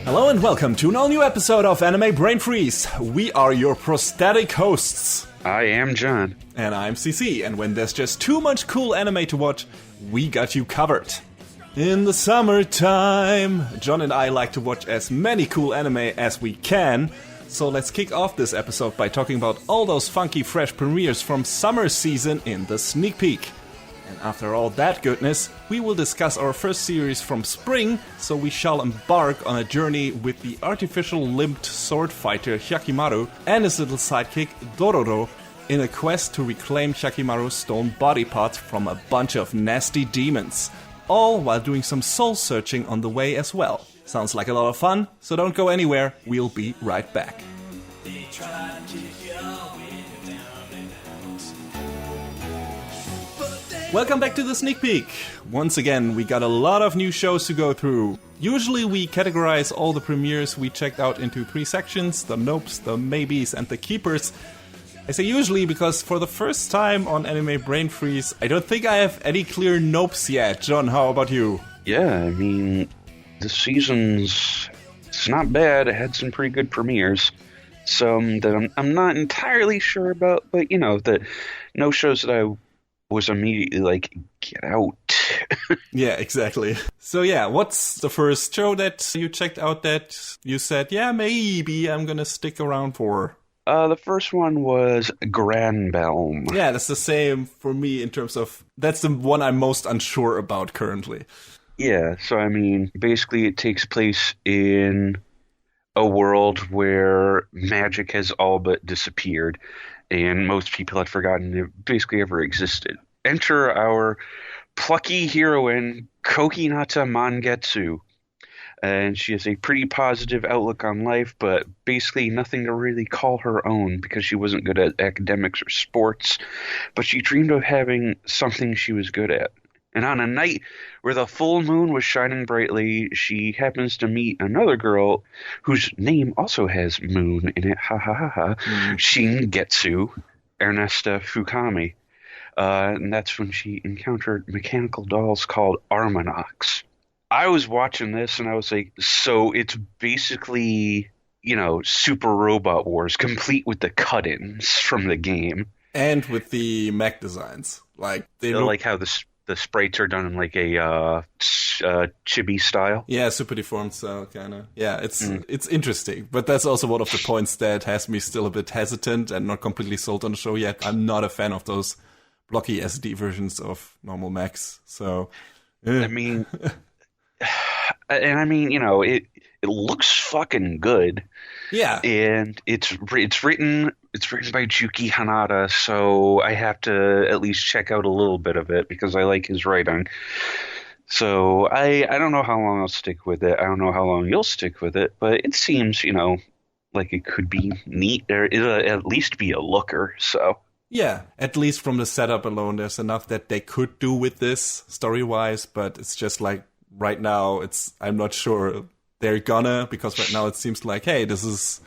Hello and welcome to an all-new episode of Anime Brain Freeze. We are your prosthetic hosts. I am John. And I'm CC, and when there's just too much cool anime to watch, we got you covered. In the summertime, John and I like to watch as many cool anime as we can, so let's kick off this episode by talking about all those funky fresh premieres from summer season in the sneak peek. And after all that goodness, we will discuss our first series from spring, so we shall embark on a journey with the artificial limbed sword fighter Hyakkimaru and his little sidekick Dororo in a quest to reclaim Hyakkimaru's stone body parts from a bunch of nasty demons, all while doing some soul searching on the way as well. Sounds like a lot of fun, so don't go anywhere, we'll be right back. Welcome back to the sneak peek. Once again, we got a lot of new shows to go through. Usually we categorize all the premieres we checked out into three sections: the nopes, the maybes, and the keepers. I say usually because for the first time on Anime Brain Freeze, I don't think I have any clear nopes yet. John, how about you? Yeah, I mean, this season's it's not bad. It had some pretty good premieres. Some that I'm not entirely sure about, but you know, the no shows that I was immediately like, get out. Yeah, exactly. So yeah, what's the first show that you checked out that you said, yeah, maybe I'm gonna stick around for? The first one was Granbelm. Yeah, that's the same for me in terms of, that's the one I'm most unsure about currently. Yeah, so I mean, basically it takes place in a world where magic has all but disappeared, and most people had forgotten it basically ever existed. Enter our plucky heroine, Kokinata Mangetsu. And she has a pretty positive outlook on life, but basically nothing to really call her own because she wasn't good at academics or sports. But she dreamed of having something she was good at. And on a night where the full moon was shining brightly, she happens to meet another girl whose name also has moon in it. Ha ha ha ha. Shingetsu, Ernesta Fukami. And that's when she encountered mechanical dolls called Armanox. I was watching this and I was like, so it's basically, you know, Super Robot Wars, complete with the cut-ins from the game. And with the mech designs. Like, they like how the sprites are done in like a chibi style. Yeah, super deformed style, kind of. Yeah, it's interesting. But that's also one of the points that has me still a bit hesitant and not completely sold on the show yet. I'm not a fan of those blocky SD versions of normal mechs. So, I mean, you know, it looks fucking good. Yeah, and it's written by Juki Hanada, so I have to at least check out a little bit of it because I like his writing. So I don't know how long I'll stick with it. I don't know how long you'll stick with it, but it seems, you know, like it could be neat, or it'll at least be a looker. So yeah, at least from the setup alone, there's enough that they could do with this story-wise, but it's just like right now, I'm not sure they're gonna, because right now it seems like, hey, this is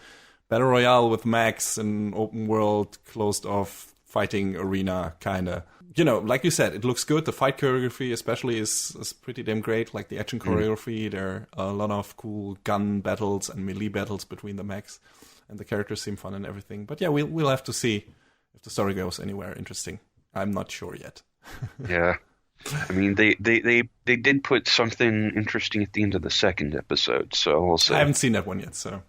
Battle Royale with mechs, an open world, closed off fighting arena, kinda. You know, like you said, it looks good. The fight choreography especially is pretty damn great, like the action choreography. There are a lot of cool gun battles and melee battles between the mechs, and the characters seem fun and everything. But yeah, we'll have to see if the story goes anywhere interesting. I'm not sure yet. Yeah. I mean, they did put something interesting at the end of the second episode, so we'll see. I haven't seen that one yet, so.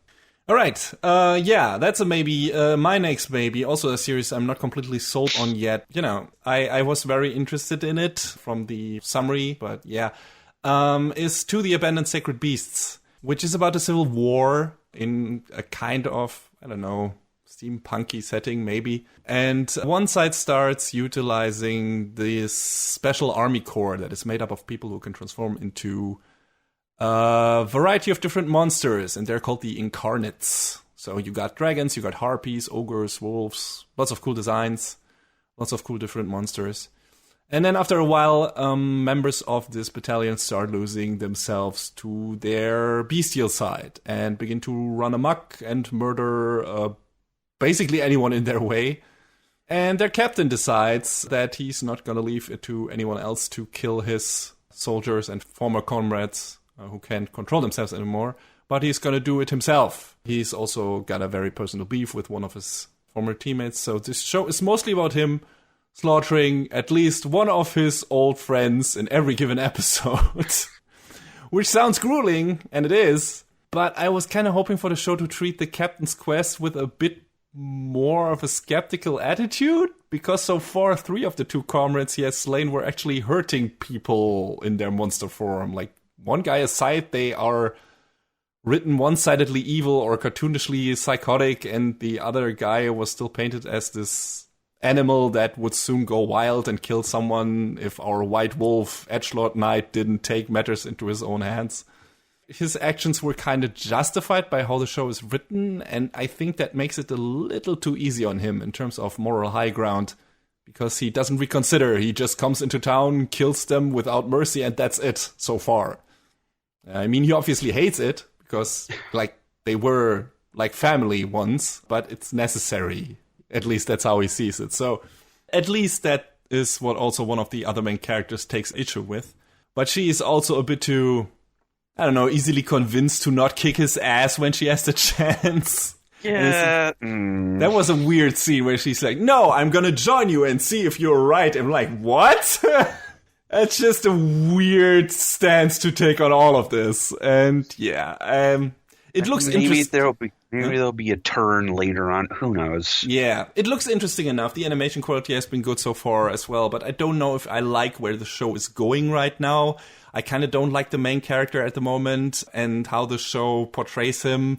All right, yeah, that's a maybe. My next maybe, also a series I'm not completely sold on yet. You know, I was very interested in it from the summary, but yeah, is To the Abandoned Sacred Beasts, which is about a civil war in a kind of, I don't know, steampunky setting, maybe. And one side starts utilizing this special army corps that is made up of people who can transform into a variety of different monsters, and they're called the Incarnates. So you got dragons, you got harpies, ogres, wolves, lots of cool designs, lots of cool different monsters. And then after a while, members of this battalion start losing themselves to their bestial side and begin to run amok and murder basically anyone in their way. And their captain decides that he's not going to leave it to anyone else to kill his soldiers and former comrades who can't control themselves anymore, but he's gonna do it himself. He's also got a very personal beef with one of his former teammates, so this show is mostly about him slaughtering at least one of his old friends in every given episode. Which sounds grueling, and it is, but I was kind of hoping for the show to treat the captain's quest with a bit more of a skeptical attitude, because so far 3 of the 2 comrades he has slain were actually hurting people in their monster form. Like, one guy aside, they are written one-sidedly evil or cartoonishly psychotic, and the other guy was still painted as this animal that would soon go wild and kill someone if our white wolf edgelord knight didn't take matters into his own hands. His actions were kind of justified by how the show is written, and I think that makes it a little too easy on him in terms of moral high ground, because he doesn't reconsider. He just comes into town, kills them without mercy, and that's it so far. I mean, he obviously hates it, because, like, they were like family once, but it's necessary. At least that's how he sees it. So at least that is what also one of the other main characters takes issue with. But she is also a bit too, I don't know, easily convinced to not kick his ass when she has the chance. Yeah. That was a weird scene where she's like, no, I'm gonna join you and see if you're right. I'm like, what? That's just a weird stance to take on all of this. And yeah, it looks interesting. Maybe there'll be a turn later on. Who knows? Yeah, it looks interesting enough. The animation quality has been good so far as well, but I don't know if I like where the show is going right now. I kind of don't like the main character at the moment and how the show portrays him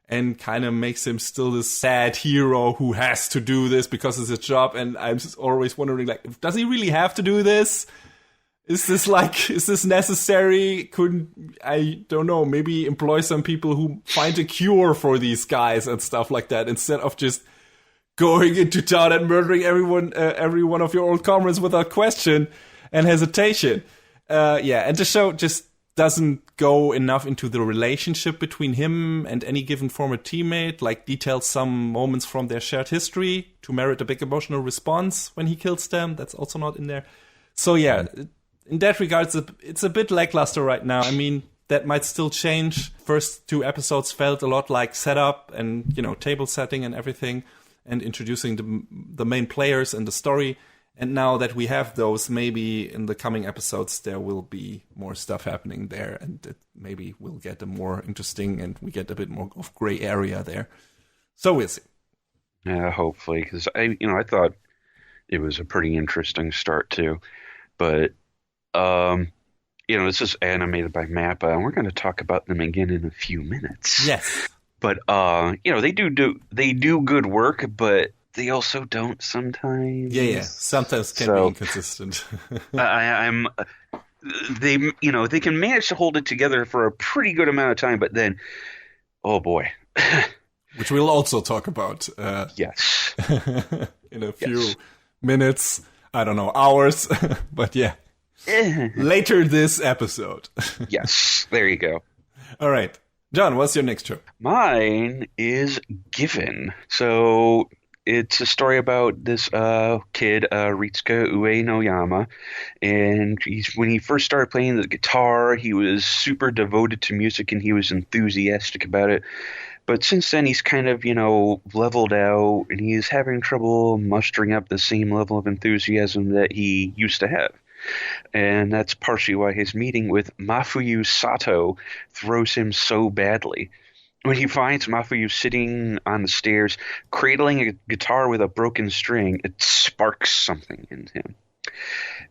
and kind of makes him still this sad hero who has to do this because it's his job. And I'm just always wondering, like, does he really have to do this? Is this necessary? Couldn't, I don't know, maybe employ some people who find a cure for these guys and stuff like that, instead of just going into town and murdering every one of your old comrades without question and hesitation. And the show just doesn't go enough into the relationship between him and any given former teammate, like details some moments from their shared history to merit a big emotional response when he kills them. That's also not in there. So yeah, in that regard, it's a bit lackluster right now. I mean, that might still change. First 2 episodes felt a lot like setup and, you know, table setting and everything, and introducing the main players and the story. And now that we have those, maybe in the coming episodes there will be more stuff happening there, and it maybe we'll get a more interesting, and we get a bit more of gray area there. So we'll see. Yeah, hopefully, because I thought it was a pretty interesting start too, but. This is animated by MAPPA, and we're going to talk about them again in a few minutes. Yes. But, they do good work, but they also don't sometimes. Yeah. Sometimes can be inconsistent. They can manage to hold it together for a pretty good amount of time, but then, oh boy. Which we'll also talk about. Yes. In a few minutes. I don't know, hours. But yeah. Later this episode. Yes, there you go. All right. John, what's your next show? Mine is Given. So it's a story about this kid, Ritsuka Uenoyama, and when he first started playing the guitar, he was super devoted to music and he was enthusiastic about it. But since then, he's kind of, leveled out, and he's having trouble mustering up the same level of enthusiasm that he used to have. And that's partially why his meeting with Mafuyu Sato throws him so badly. When he finds Mafuyu sitting on the stairs, cradling a guitar with a broken string, it sparks something in him.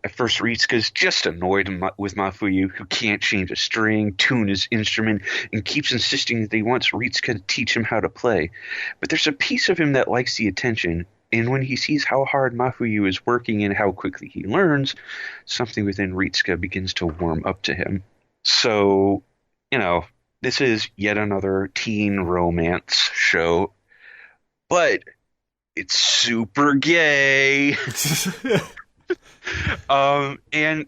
At first, Ritsuka's just annoyed with Mafuyu, who can't change a string, tune his instrument, and keeps insisting that he wants Ritsuka to teach him how to play. But there's a piece of him that likes the attention, and when he sees how hard Mafuyu is working and how quickly he learns, something within Ritsuka begins to warm up to him. So, this is yet another teen romance show, but it's super gay. And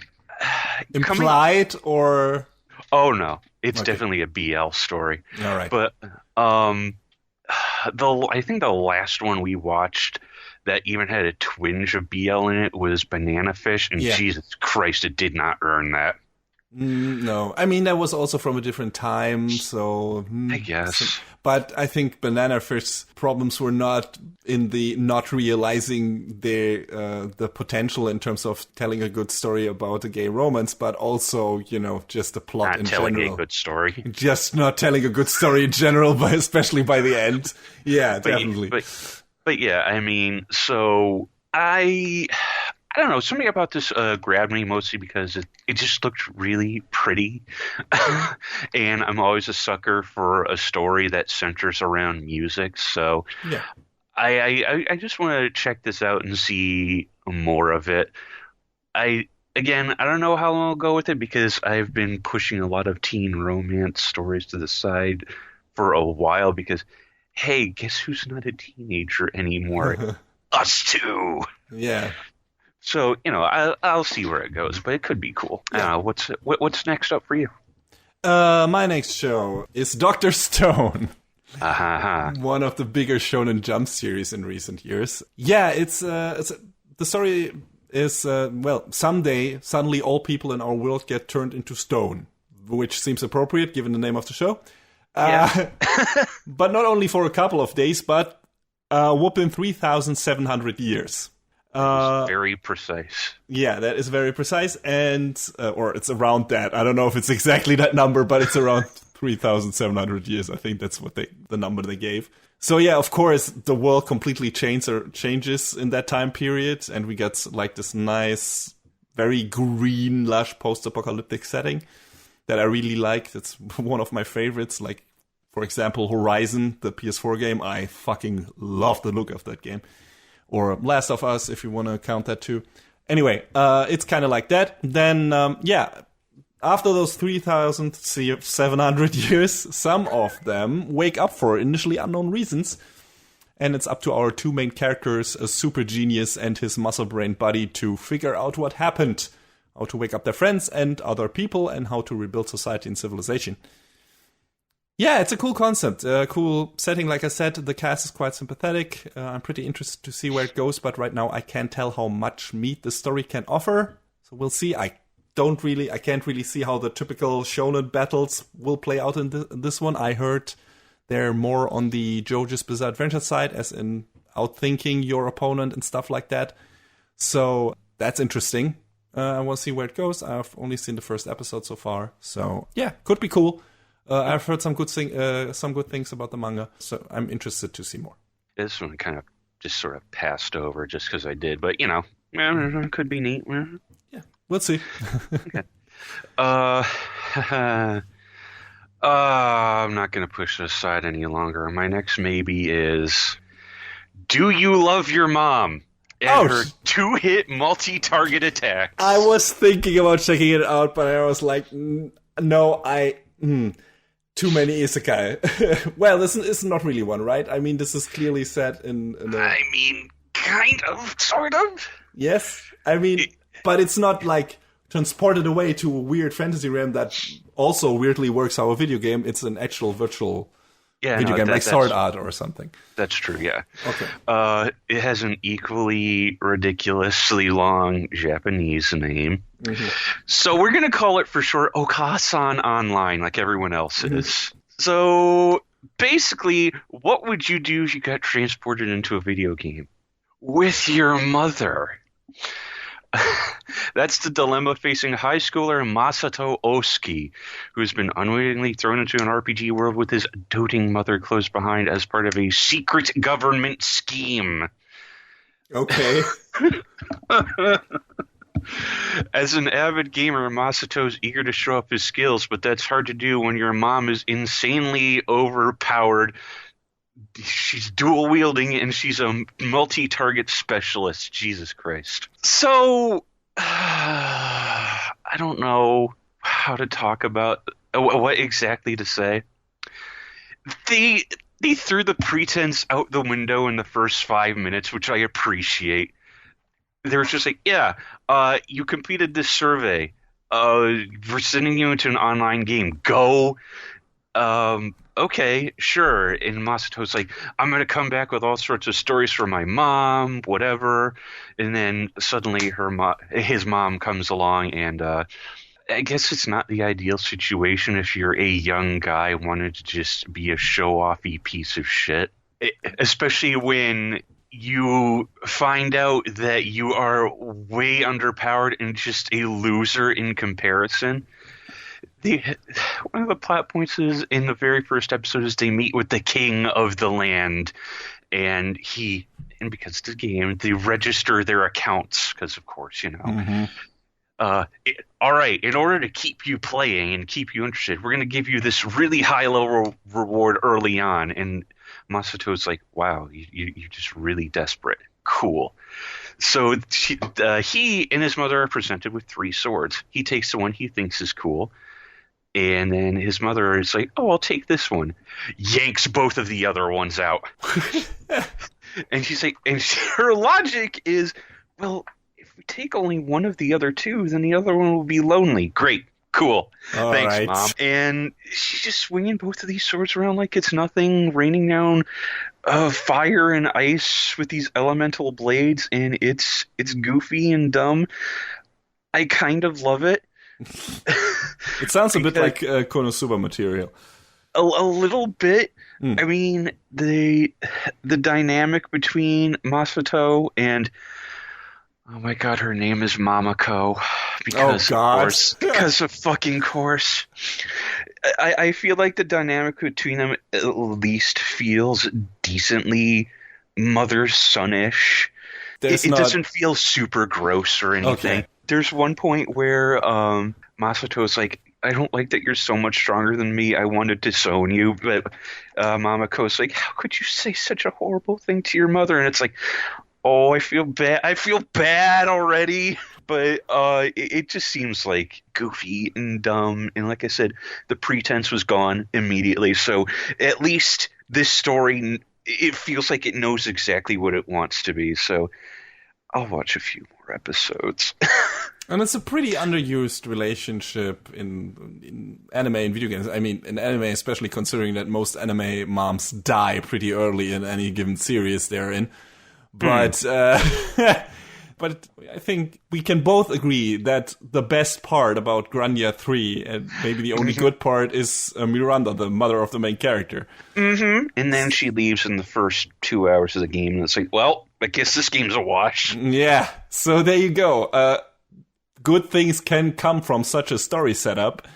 implied or? Oh no, it's definitely a BL story. All right, but I think the last one we watched that even had a twinge of BL in it was Banana Fish, and Jesus Christ, it did not earn that. No, I mean that was also from a different time, so I guess. But I think Banana Fish's problems were not in the not realizing the potential in terms of telling a good story about a gay romance, but also, you know, just the plot Not in telling general. a good story. Just not telling a good story in general, but especially by the end. Yeah, definitely. But yeah, I mean, so I don't know. Something about this grabbed me mostly because it just looked really pretty. And I'm always a sucker for a story that centers around music. So Yeah. I just want to check this out and see more of it. I don't know how long I'll go with it because I've been pushing a lot of teen romance stories to the side for a while because, hey, guess who's not a teenager anymore? Us two. Yeah. So, you know, I'll see where it goes, but it could be cool. Yeah. What's next up for you? My next show is Dr. Stone. Uh-huh. One of the bigger Shonen Jump series in recent years. Yeah, the story is, well, someday, suddenly all people in our world get turned into stone, which seems appropriate given the name of the show. Yeah. But not only for a couple of days, but whooping 3,700 years. Very precise. Yeah, that is very precise, and or it's around that. I don't know if it's exactly that number, but it's around 3,700 years. I think that's what the number they gave. So yeah, of course, the world completely changes in that time period, and we get like this nice, very green, lush post-apocalyptic setting that I really like. That's one of my favorites. Like, for example, Horizon, the PS4 game. I fucking love the look of that game. Or Last of Us, if you want to count that too. Anyway, it's kind of like that. Then, after those 3,700 years, some of them wake up for initially unknown reasons. And it's up to our two main characters, a super genius and his muscle brain buddy, to figure out what happened. How to wake up their friends and other people, and how to rebuild society and civilization. Yeah, it's a cool concept, a cool setting. Like I said, the cast is quite sympathetic. I'm pretty interested to see where it goes, but right now I can't tell how much meat the story can offer. So we'll see. I can't really see how the typical shonen battles will play out in this one. I heard they're more on the JoJo's Bizarre Adventure side, as in outthinking your opponent and stuff like that. So that's interesting. I want to see where it goes. I've only seen the first episode so far. So yeah, could be cool. I've heard some good things about the manga, so I'm interested to see more. This one kind of just sort of passed over just because I did, but you know, it could be neat. Yeah, we'll see. Okay. I'm not going to push this aside any longer. My next maybe is, do you love your mom? And her 2-hit multi-target attacks. I was thinking about checking it out, but I was like, no, too many isekai. Well, this is not really one, right? I mean, this is clearly set in a... I mean, kind of, sort of. Yes, I mean, but it's not like transported away to a weird fantasy realm that also weirdly works how a video game. It's an actual virtual video game, like Sword Art or something. That's true, yeah. Okay. It has an equally ridiculously long Japanese name. Mm-hmm. So we're going to call it for short Okasan Online, like everyone else is. So basically, what would you do if you got transported into a video game? With your mother. That's the dilemma facing high schooler Masato Osuki, who's been unwittingly thrown into an RPG world with his doting mother close behind as part of a secret government scheme. Okay. As an avid gamer, Masato's eager to show off his skills, but that's hard to do when your mom is insanely overpowered. She's dual wielding and she's a multi-target specialist. Jesus Christ. So, I don't know how to talk about what exactly to say. They threw the pretense out the window in the first 5 minutes, which I appreciate. They were just like, yeah, you completed this survey. We're sending you into an online game. Go. Okay, sure. And Masato's like, I'm going to come back with all sorts of stories for my mom, whatever. And then suddenly his mom comes along and I guess it's not the ideal situation if you're a young guy wanting to just be a show-offy piece of shit. Especially when you find out that you are way underpowered and just a loser in comparison. One of the plot points is in the very first episode is they meet with the king of the land, and because it's a game, they register their accounts because, of course, Mm-hmm. All right, in order to keep you playing and keep you interested, we're going to give you this really high-level reward early on. And Masato's like, wow, you're just really desperate. Cool. So he and his mother are presented with 3 swords. He takes the one he thinks is cool. And then his mother is like, oh, I'll take this one. Yanks both of the other ones out. And she's like, and her logic is, well, if we take only one of the other 2, then the other one will be lonely. Great. Cool. All Thanks, right. Mom. And she's just swinging both of these swords around like it's nothing, raining down fire and ice with these elemental blades, and it's goofy and dumb. I kind of love it. It sounds a bit like Konosuba material. A little bit. Mm. I mean, the dynamic between Masato and, oh my god, her name is Mamako. Because Oh, God. of course. Because of fucking course. I feel like the dynamic between them at least feels decently mother-son-ish. It doesn't feel super gross or anything. Okay. There's one point where Masato's like, I don't like that you're so much stronger than me. I wanted to disown you. But Mamako's like, how could you say such a horrible thing to your mother? And it's like, oh, I feel bad. I feel bad already. But it just seems like goofy and dumb. And like I said, the pretense was gone immediately. So at least this story, it feels like it knows exactly what it wants to be. So I'll watch a few more episodes. And it's a pretty underused relationship in anime and video games. I mean, in anime, especially considering that most anime moms die pretty early in any given series they're in. But but I think we can both agree that the best part about Grandia 3, and maybe the only good part, is Miranda, the mother of the main character. Mm-hmm. And then she leaves in the first 2 hours of the game, and it's like, well, I guess this game's a wash. Yeah, so there you go. Good things can come from such a story setup.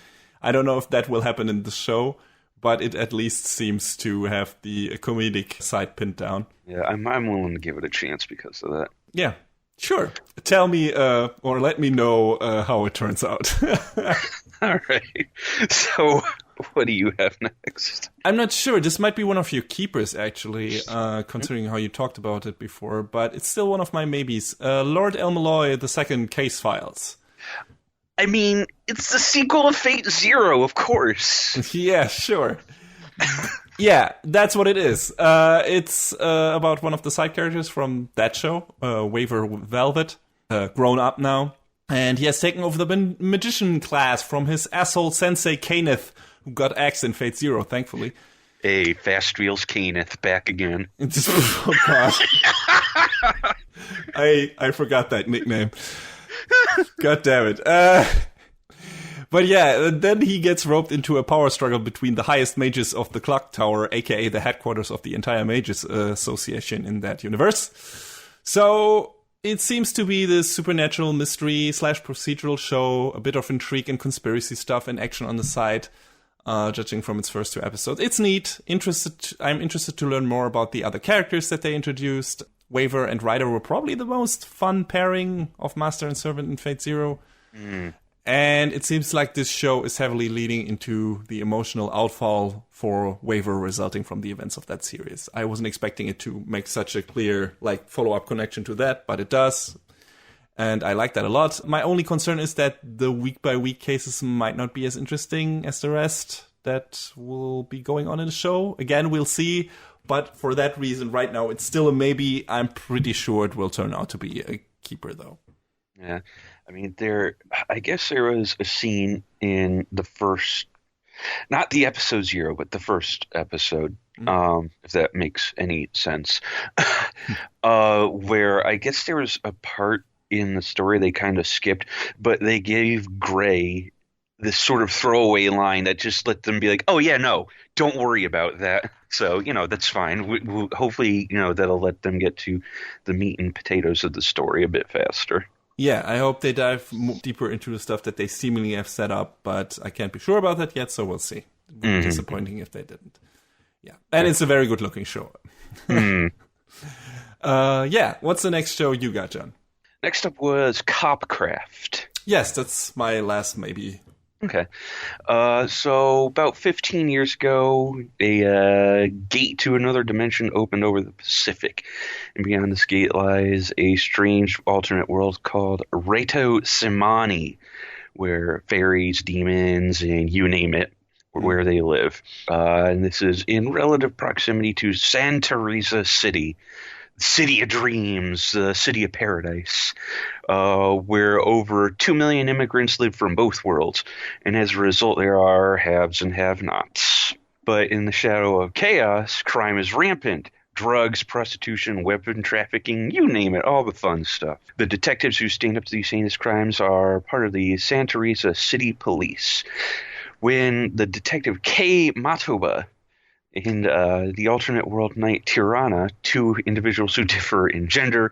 I don't know if that will happen in the show, but it at least seems to have the comedic side pinned down. Yeah, I'm willing to give it a chance because of that. Yeah, sure. Tell me or let me know how it turns out. All right. So, what do you have next? I'm not sure. This might be one of your keepers, actually, considering how you talked about it before, but it's still one of my maybes. Lord El-Melloi, the second Case Files. I mean, it's the sequel to Fate Zero, of course. Yeah, sure. Yeah, that's what it is. It's about one of the side characters from that show, Waver Velvet, grown up now. And he has taken over the magician class from his asshole sensei, Kaneth, who got axed in Fate Zero, thankfully. Hey, Fast Wheels Kaneth, back again. Oh, God. I forgot that nickname. God damn it. But yeah, then he gets roped into a power struggle between the highest mages of the Clock Tower, aka the headquarters of the entire Mages Association in that universe. So it seems to be this supernatural mystery / procedural show, a bit of intrigue and conspiracy stuff and action on the side, judging from its first 2 episodes. It's neat. I'm interested to learn more about the other characters that they introduced. Waver and Ryder were probably the most fun pairing of Master and Servant in Fate Zero. Mm. And it seems like this show is heavily leading into the emotional outfall for Waver resulting from the events of that series. I wasn't expecting it to make such a clear follow-up connection to that, but it does. And I like that a lot. My only concern is that the week-by-week cases might not be as interesting as the rest that will be going on in the show. Again, we'll see. But for that reason, right now, it's still a maybe. I'm pretty sure it will turn out to be a keeper, though. Yeah. I mean, I guess there was a scene in the first, not the episode 0, but the first episode, if that makes any sense, where I guess there was a part in the story they kind of skipped, but they gave Gray this sort of throwaway line that just let them be like, oh yeah, no, don't worry about that. So, that's fine. Hopefully, that'll let them get to the meat and potatoes of the story a bit faster. Yeah, I hope they dive deeper into the stuff that they seemingly have set up, but I can't be sure about that yet, so we'll see. It would be disappointing if they didn't. Yeah, and it's a very good-looking show. Yeah, what's the next show you got, John? Next up was Copcraft. Yes, that's my last maybe. Okay. So about 15 years ago, a gate to another dimension opened over the Pacific. And beyond this gate lies a strange alternate world called Reto Simani, where fairies, demons, and you name it, where they live. And this is in relative proximity to San Teresa City, City of Dreams, the City of Paradise, where over 2 million immigrants live from both worlds, and as a result there are haves and have-nots. But in the shadow of chaos, crime is rampant. Drugs, prostitution, weapon trafficking, you name it, all the fun stuff. The detectives who stand up to these heinous crimes are part of the San Teresa City Police. When the detective Kei Matoba and the alternate world knight Tirana, two individuals who differ in gender,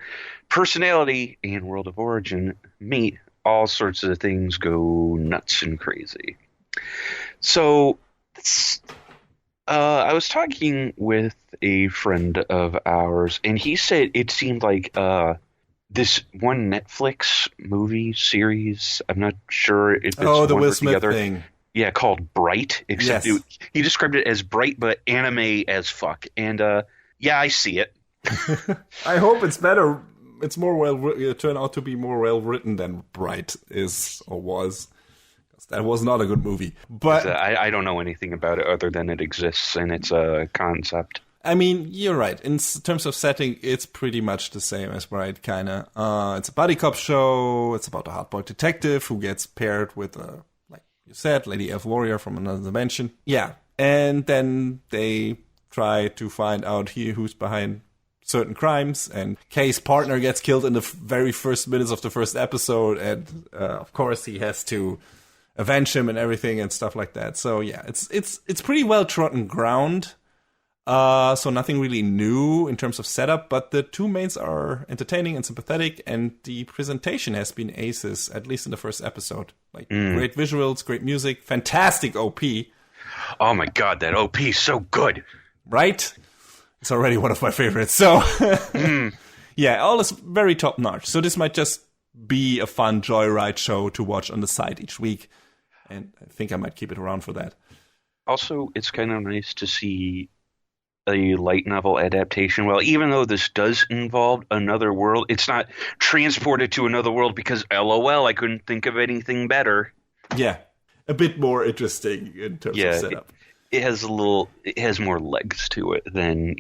personality, and world of origin, meet, all sorts of things go nuts and crazy. So, I was talking with a friend of ours, and he said it seemed like this one Netflix movie series, I'm not sure if it's the one Will or Smith the other. thing. Yeah, called Bright. Except Yes. He described it as bright, but anime as fuck. And yeah, I see it. I hope it's better. It's it turned out to be more well written than Bright is or was. That was not a good movie. But I don't know anything about it other than it exists and it's a concept. I mean, you're right. In terms of setting, it's pretty much the same as Bright, kind of. It's a buddy cop show. It's about a hard-boiled detective who gets paired with a, like you said, Lady Elf Warrior from another dimension. Yeah. And then they try to find out who's behind certain crimes. And Kay's partner gets killed in the very first minutes of the first episode. And, of course, he has to avenge him and everything and stuff like that. So, yeah, it's pretty well-trodden ground. So nothing really new in terms of setup, but the two mains are entertaining and sympathetic, and the presentation has been aces, at least in the first episode. Like, great visuals, great music, fantastic OP. Oh my god, that OP is so good. Right? It's already one of my favorites. So, yeah, all is very top-notch. So this might just be a fun joyride show to watch on the side each week, and I think I might keep it around for that. Also, it's kind of nice to see a light novel adaptation. Well, even though this does involve another world, it's not transported to another world because LOL, I couldn't think of anything better. Yeah, a bit more interesting in terms of setup. It has more legs to it than,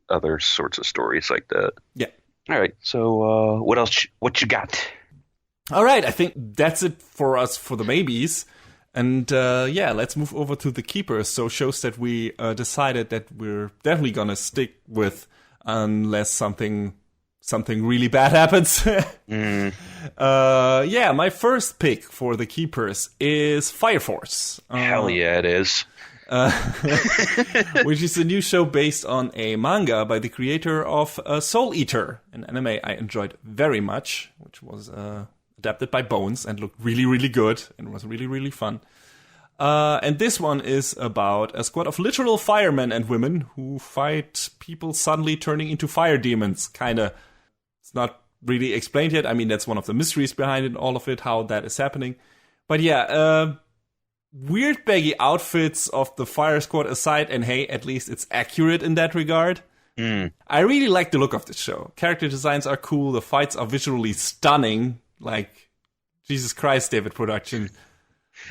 other sorts of stories like that. Yeah. All right, so what else? What you got? All right, I think that's it for us for the maybes. And let's move over to the keepers. So shows that we decided that we're definitely gonna stick with unless something really bad happens. My first pick for the keepers is Fire Force. Hell yeah, it is. Which is a new show based on a manga by the creator of Soul Eater, an anime I enjoyed very much, which was adapted by Bones and looked really, really good and was really, really fun. And this one is about a squad of literal firemen and women who fight people suddenly turning into fire demons. Kinda, it's not really explained yet. I mean, that's one of the mysteries behind it, all of it, how that is happening. But yeah, weird baggy outfits of the fire squad aside, and hey, at least it's accurate in that regard. I really like the look of this show. Character designs are cool, the fights are visually stunning. Like, Jesus Christ, David Production.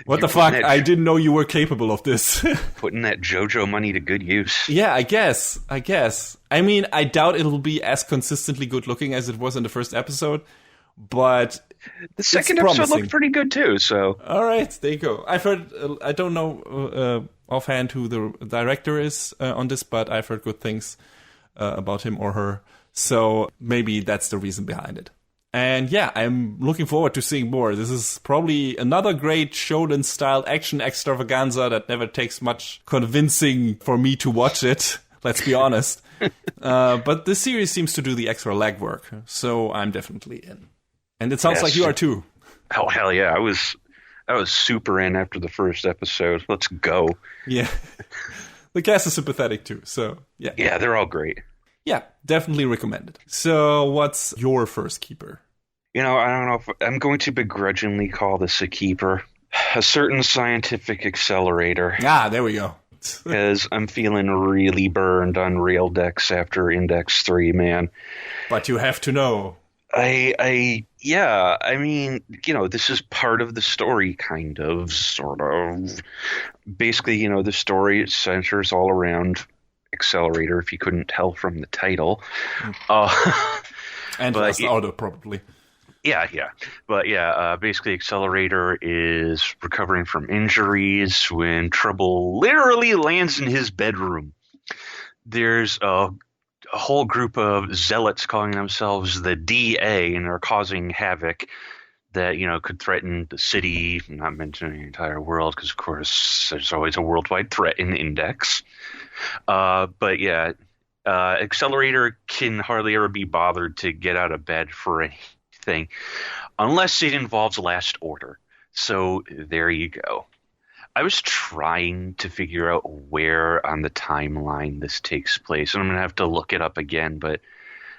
What the fuck? I didn't know you were capable of this. Putting that JoJo money to good use. Yeah, I guess. I mean, I doubt it'll be as consistently good looking as it was in the first episode, but the second episode looked pretty good too, so. All right, there you go. I've heard, I don't know offhand who the director is on this, but I've heard good things about him or her, so maybe that's the reason behind it. And yeah, I'm looking forward to seeing more. This is probably another great shonen-style action extravaganza that never takes much convincing for me to watch it. Let's be honest. But this series seems to do the extra legwork, so I'm definitely in. And it sounds like you are too. Oh, hell yeah. I was super in after the first episode. Let's go. Yeah. The cast is sympathetic too, so yeah. Yeah, they're all great. Yeah, definitely recommended. So what's your first keeper? I don't know if I'm going to begrudgingly call this a keeper. A certain scientific accelerator. Ah, there we go. Because I'm feeling really burned on Rail Decks after Index 3, man. But you have to know. Yeah, I mean, this is part of the story, kind of, sort of. Basically, the story centers all around Accelerator, if you couldn't tell from the title. And Last Auto, probably. Yeah. But yeah, basically Accelerator is recovering from injuries when trouble literally lands in his bedroom. There's a whole group of zealots calling themselves the DA, and they're causing havoc that, could threaten the city, not mentioning the entire world, because, of course, there's always a worldwide threat in Index. But yeah, Accelerator can hardly ever be bothered to get out of bed for anything unless it involves Last Order. So there you go. I was trying to figure out where on the timeline this takes place, and I'm going to have to look it up again, but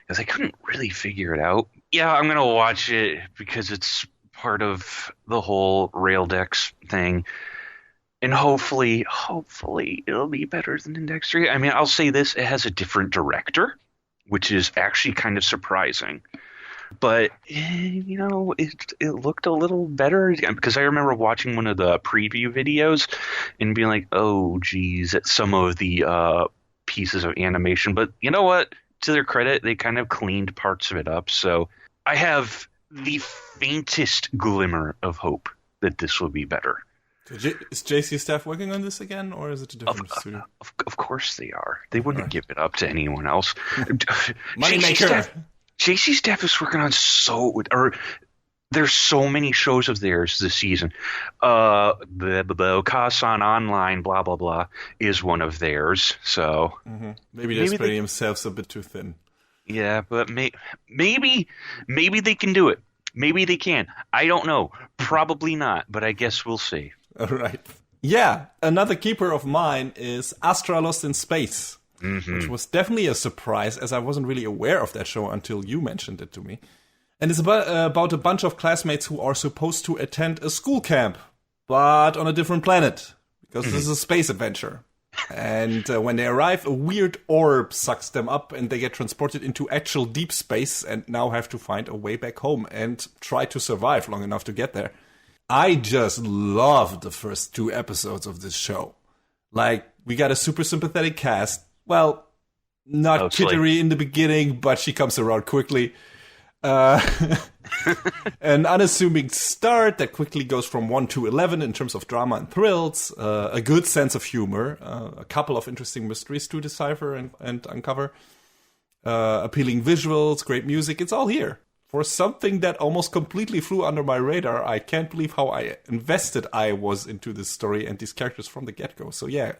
because I couldn't really figure it out. Yeah, I'm going to watch it because it's part of the whole Raildex thing. And hopefully it'll be better than Index 3. I mean, I'll say this, it has a different director, which is actually kind of surprising. But, it looked a little better because I remember watching one of the preview videos and being like, oh, geez, at some of the pieces of animation. But you know what? To their credit, they kind of cleaned parts of it up. So I have the faintest glimmer of hope that this will be better. Is JC staff working on this again, or is it a different studio? Of course they are. They wouldn't give it up to anyone else. Moneymaker. JC staff is working on there's so many shows of theirs this season. The Okasan Online, blah blah blah, is one of theirs. So maybe they're spreading themselves a bit too thin. Yeah, but maybe they can do it. Maybe they can. I don't know. Probably not, but I guess we'll see. All right. Yeah, another keeper of mine is Astra Lost in Space. Which was definitely a surprise, as I wasn't really aware of that show until you mentioned it to me. And it's about a bunch of classmates who are supposed to attend a school camp, but on a different planet, because this is a space adventure. And when they arrive, a weird orb sucks them up, and they get transported into actual deep space, and now have to find a way back home and try to survive long enough to get there. I just loved the first 2 episodes of this show. Like, we got a super sympathetic cast. Well, not Kittery in the beginning, but she comes around quickly. An unassuming start that quickly goes from 1 to 11 in terms of drama and thrills. A good sense of humor. A couple of interesting mysteries to decipher and uncover. Appealing visuals, great music. It's all here. For something that almost completely flew under my radar, I can't believe how invested I was into this story and these characters from the get-go. So yeah,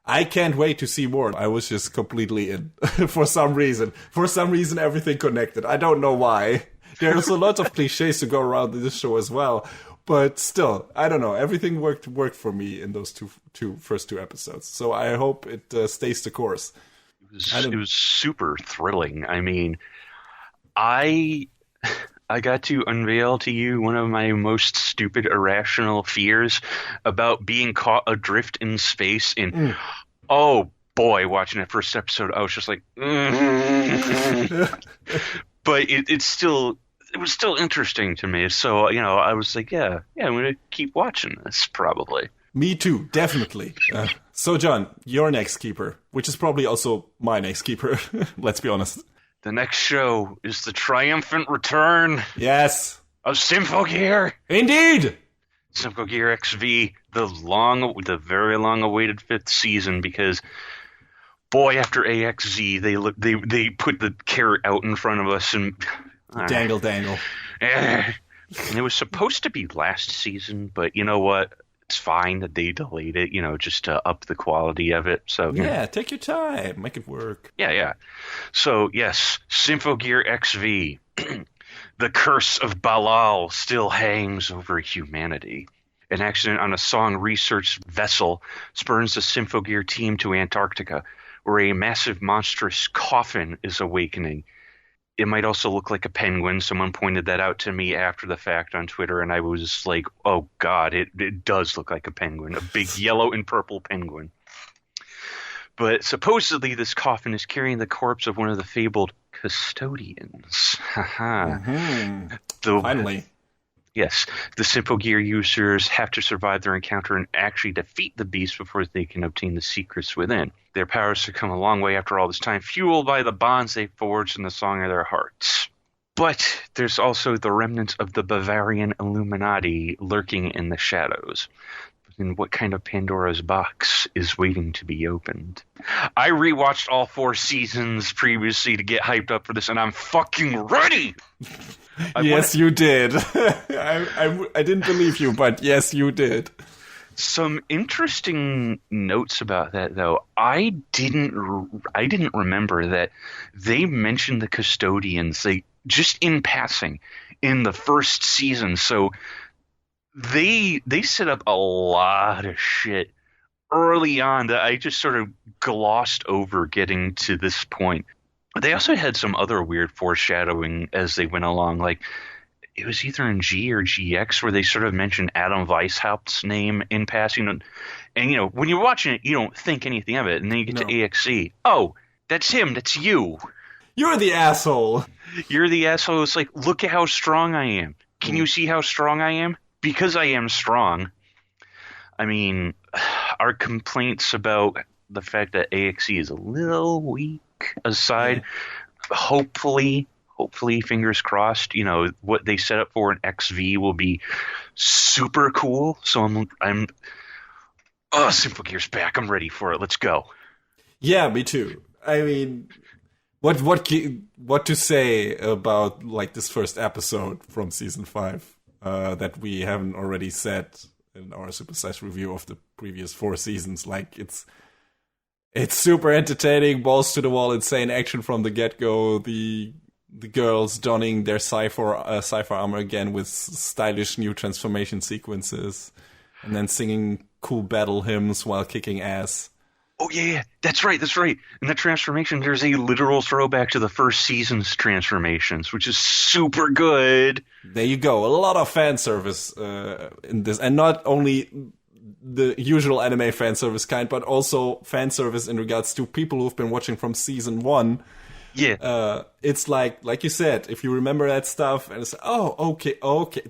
I can't wait to see more. I was just completely in for some reason. For some reason, everything connected. I don't know why. There's a lot of cliches to go around in this show as well. But still, I don't know. Everything worked for me in those first two episodes. So I hope it stays the course. It was super thrilling. I mean, I got to unveil to you one of my most stupid, irrational fears about being caught adrift in space. And oh boy, watching that first episode, I was just like, but it was still interesting to me. So, I was like, yeah, I'm going to keep watching this probably. Me too, definitely. So, John, your next keeper, which is probably also my next keeper. Let's be honest. The next show is the triumphant return. Yes. Of Symphogear. Indeed. Symphogear XV, the very long-awaited 5th season, because boy, after AXZ, they put the carrot out in front of us, and Dangle. And it was supposed to be last season, but you know what? It's fine that they delayed it, just to up the quality of it. So yeah, take your time, make it work. Yeah. So yes, Symphogear XV, the curse of Balal still hangs over humanity. An accident on a song research vessel spurns the Symphogear team to Antarctica, where a massive monstrous coffin is awakening. It might also look like a penguin. Someone pointed that out to me after the fact on Twitter, and I was like, oh, God, it does look like a penguin, a big yellow and purple penguin. But supposedly this coffin is carrying the corpse of one of the fabled custodians. Finally. Yes, the Symphogear users have to survive their encounter and actually defeat the beast before they can obtain the secrets within. Their powers have come a long way after all this time, fueled by the bonds they forged in the song of their hearts. But there's also the remnants of the Bavarian Illuminati lurking in the shadows. And what kind of Pandora's box is waiting to be opened? I rewatched all 4 seasons previously to get hyped up for this, and I'm fucking ready! Yes, you did. I didn't believe you, but yes, you did. Some interesting notes about that, though. I didn't remember that they mentioned the custodians, just in passing, in the first season. So they set up a lot of shit early on that I just sort of glossed over getting to this point. They also had some other weird foreshadowing as they went along, like it was either in G or GX where they sort of mentioned Adam Weishaupt's name in passing. And when you're watching it, you don't think anything of it. And then you get to AXE. Oh, that's him. That's you. You're the asshole. You're the asshole. It's like, look at how strong I am. Can you see how strong I am? Because I am strong. I mean, our complaints about the fact that AXE is a little weak aside, hopefully, fingers crossed, what they set up for an XV will be super cool. So I'm Symphogear's back. I'm ready for it. Let's go. Yeah, me too. I mean, what to say about like this first episode from season 5 that we haven't already said in our supersized review of the previous 4 seasons? Like it's super entertaining, balls to the wall, insane action from the get-go. The girls donning their cipher armor again with stylish new transformation sequences, and then singing cool battle hymns while kicking ass. Oh yeah, that's right. In the transformation, there's a literal throwback to the first season's transformations, which is super good. There you go. A lot of fan service in this, and not only the usual anime fan service kind, but also fan service in regards to people who've been watching from season 1. Yeah. It's like you said, if you remember that stuff, and it's, okay,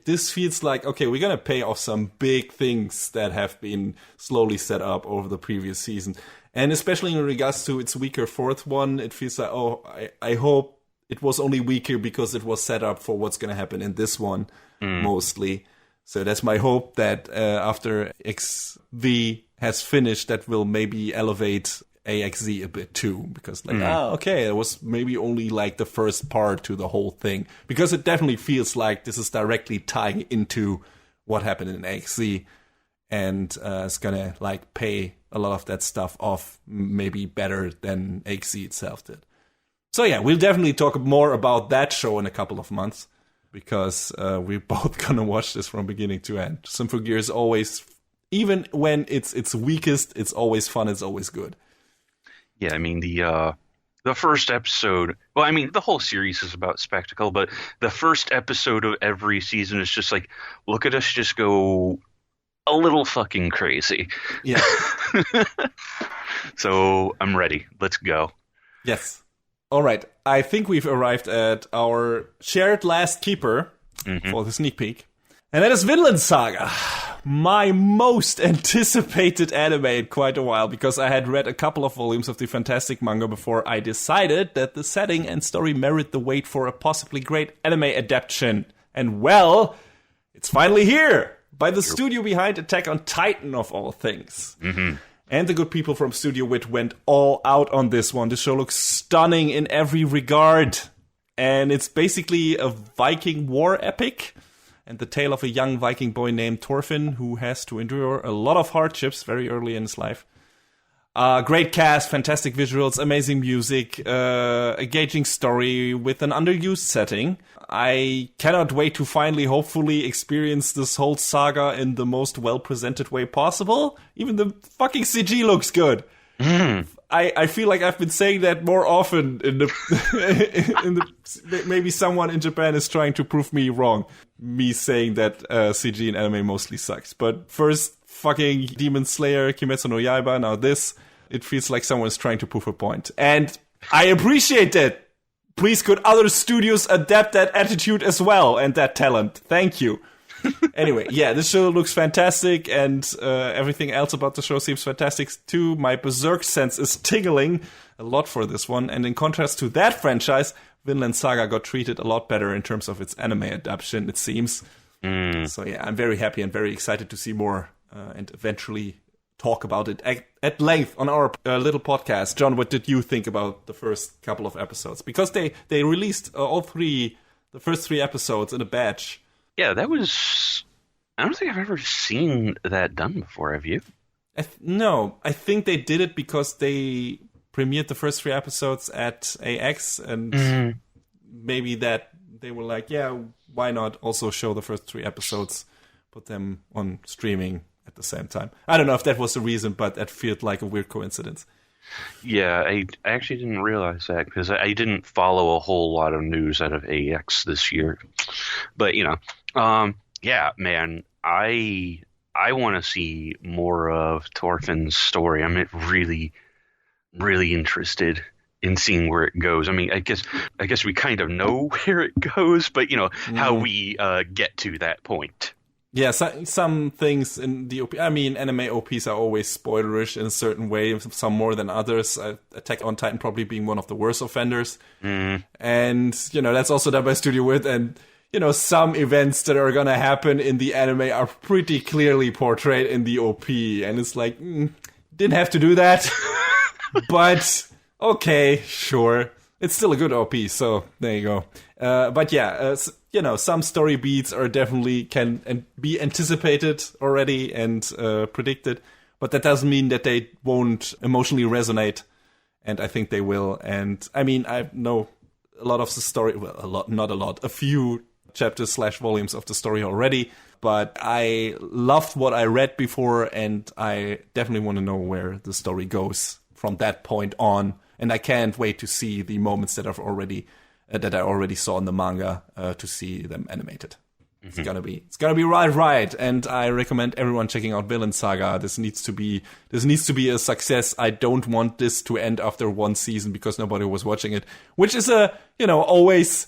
this feels like, okay, we're gonna pay off some big things that have been slowly set up over the previous season. And especially in regards to its weaker 4th one, it feels like, I hope it was only weaker because it was set up for what's gonna happen in this one, mostly. So that's my hope that after XV has finished, that will maybe elevate AXZ a bit too, because it was maybe only like the first part to the whole thing, because it definitely feels like this is directly tying into what happened in AXZ, and it's gonna like pay a lot of that stuff off maybe better than AXZ itself did. So yeah, we'll definitely talk more about that show in a couple of months, because we're both gonna watch this from beginning to end. Symphogear is always, even when it's weakest, it's always fun, it's always good. Yeah, I mean, the first episode, well, I mean, the whole series is about spectacle, but the first episode of every season is just like, look at us just go a little fucking crazy. Yeah. So I'm ready. Let's go. Yes. All right. I think we've arrived at our shared last keeper for the sneak peek. And that is Vinland Saga, my most anticipated anime in quite a while, because I had read a couple of volumes of the fantastic manga before I decided that the setting and story merit the wait for a possibly great anime adaptation. And well, it's finally here, by the studio behind Attack on Titan of all things. And the good people from Studio Wit went all out on this one. The show looks stunning in every regard. And it's basically a Viking war epic and the tale of a young Viking boy named Thorfinn who has to endure a lot of hardships very early in his life. Great cast, fantastic visuals, amazing music, engaging story with an underused setting. I cannot wait to finally, hopefully, experience this whole saga in the most well-presented way possible. Even the fucking CG looks good. I feel like I've been saying that more often in the maybe someone in Japan is trying to prove me wrong. Me saying that CG in anime mostly sucks. But first, fucking Demon Slayer, Kimetsu no Yaiba, now this, it feels like someone's trying to prove a point. And I appreciate that. Please could other studios adapt that attitude as well and that talent. Thank you. Anyway, yeah, this show looks fantastic, and everything else about the show seems fantastic too. My Berserk sense is tingling a lot for this one, and in contrast to that franchise, Vinland Saga got treated a lot better in terms of its anime adaptation, it seems. So yeah, I'm very happy and very excited to see more and eventually talk about it at length on our little podcast. John, what did you think about the first couple of episodes? Because they released the first three episodes in a batch. Yeah, that was... I don't think I've ever seen that done before, have you? No, I think they did it because they premiered the first three episodes at AX, and maybe that they were like, yeah, why not also show the first three episodes, put them on streaming at the same time. I don't know if that was the reason, but that felt like a weird coincidence. Yeah, I actually didn't realize that because I didn't follow a whole lot of news out of AX this year. But, yeah, man, I want to see more of Thorfinn's story. I'm really, really interested in seeing where it goes. I mean, I guess we kind of know where it goes, but, how we get to that point. Yeah, some things in the OP... I mean, anime OPs are always spoilerish in a certain way, some more than others. Attack on Titan probably being one of the worst offenders. And, that's also done by Studio Wit. And, some events that are gonna happen in the anime are pretty clearly portrayed in the OP. And it's like, didn't have to do that. But, okay, sure. It's still a good OP, so there you go. But yeah, some story beats are definitely can be anticipated already and predicted, but that doesn't mean that they won't emotionally resonate, and I think they will. And I mean, I know a lot of the story, a few chapters / volumes of the story already, but I loved what I read before, and I definitely want to know where the story goes from that point on. And I can't wait to see the moments that I already saw in the manga to see them animated. It's gonna be right, and I recommend everyone checking out Vinland Saga. This needs to be a success. I don't want this to end after one season because nobody was watching it, which is always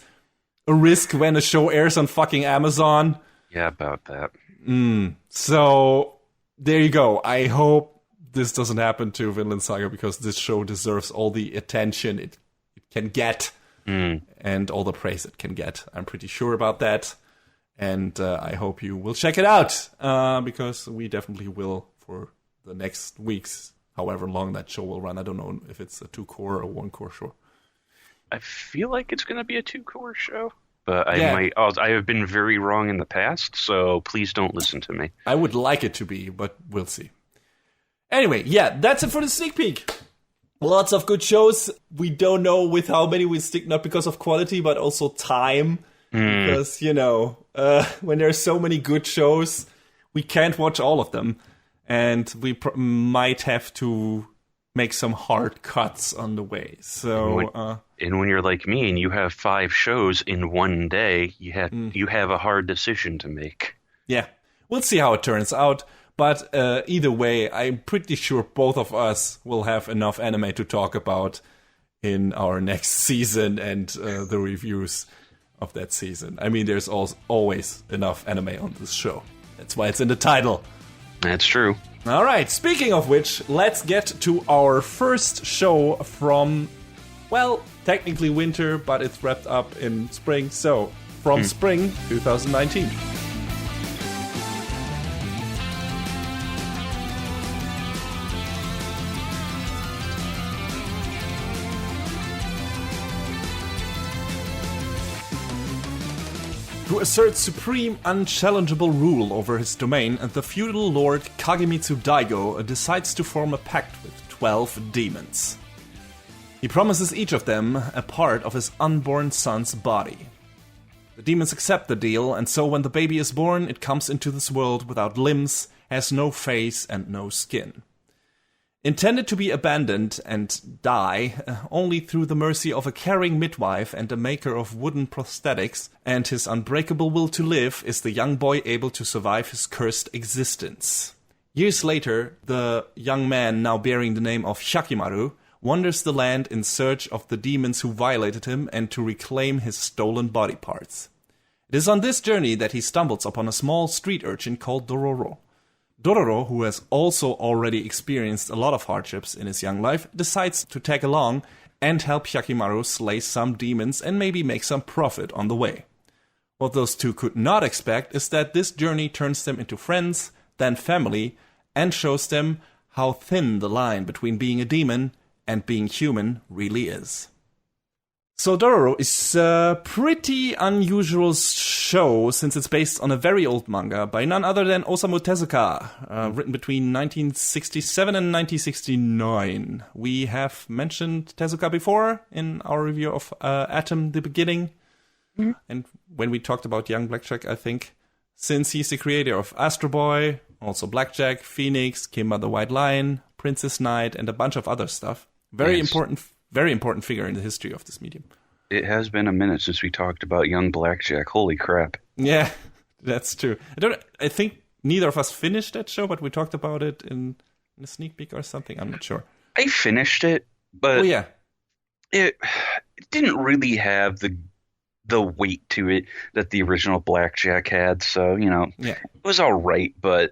a risk when a show airs on fucking Amazon. Yeah, about that. So there you go. I hope this doesn't happen to Vinland Saga because this show deserves all the attention it can get and all the praise it can get. I'm pretty sure about that. And I hope you will check it out because we definitely will for the next weeks, however long that show will run. I don't know if it's a 2-core or 1-core show. I feel like it's going to be a 2-core show, but I have been very wrong in the past, so please don't listen to me. I would like it to be, but we'll see. Anyway, yeah, that's it for the sneak peek. Lots of good shows. We don't know with how many we stick, not because of quality, but also time. Because, when there's so many good shows, we can't watch all of them. And we might have to make some hard cuts on the way. So, and when you're like me and you have 5 shows in one day, you have a hard decision to make. Yeah, we'll see how it turns out. But either way, I'm pretty sure both of us will have enough anime to talk about in our next season and the reviews of that season. I mean, there's always enough anime on this show. That's why it's in the title. That's true. All right, speaking of which, let's get to our first show from, well, technically winter, but it's wrapped up in spring. So, from spring 2019. who asserts supreme, unchallengeable rule over his domain, and the feudal lord Kagemitsu Daigo decides to form a pact with 12 demons. He promises each of them a part of his unborn son's body. The demons accept the deal, and so when the baby is born, it comes into this world without limbs, has no face and no skin. Intended to be abandoned and die only through the mercy of a caring midwife and a maker of wooden prosthetics, and his unbreakable will to live, is the young boy able to survive his cursed existence. Years later, the young man, now bearing the name of Hyakkimaru, wanders the land in search of the demons who violated him and to reclaim his stolen body parts. It is on this journey that he stumbles upon a small street urchin called Dororo. Dororo, who has also already experienced a lot of hardships in his young life, decides to tag along and help Hyakkimaru slay some demons and maybe make some profit on the way. What those two could not expect is that this journey turns them into friends, then family, and shows them how thin the line between being a demon and being human really is. So Dororo is a pretty unusual show since it's based on a very old manga by none other than Osamu Tezuka, written between 1967 and 1969. We have mentioned Tezuka before in our review of Atom: The Beginning, and when we talked about Young Blackjack, I think, since he's the creator of Astro Boy, also Blackjack, Phoenix, Kimba the White Lion, Princess Knight, and a bunch of other stuff. Very important figure in the history of this medium. It has been a minute since we talked about Young Blackjack. Holy crap. Yeah, that's true. I think neither of us finished that show, but we talked about it in a sneak peek or something. I'm not sure. I finished it, but yeah, it didn't really have the weight to it that the original Blackjack had. So, it was all right, but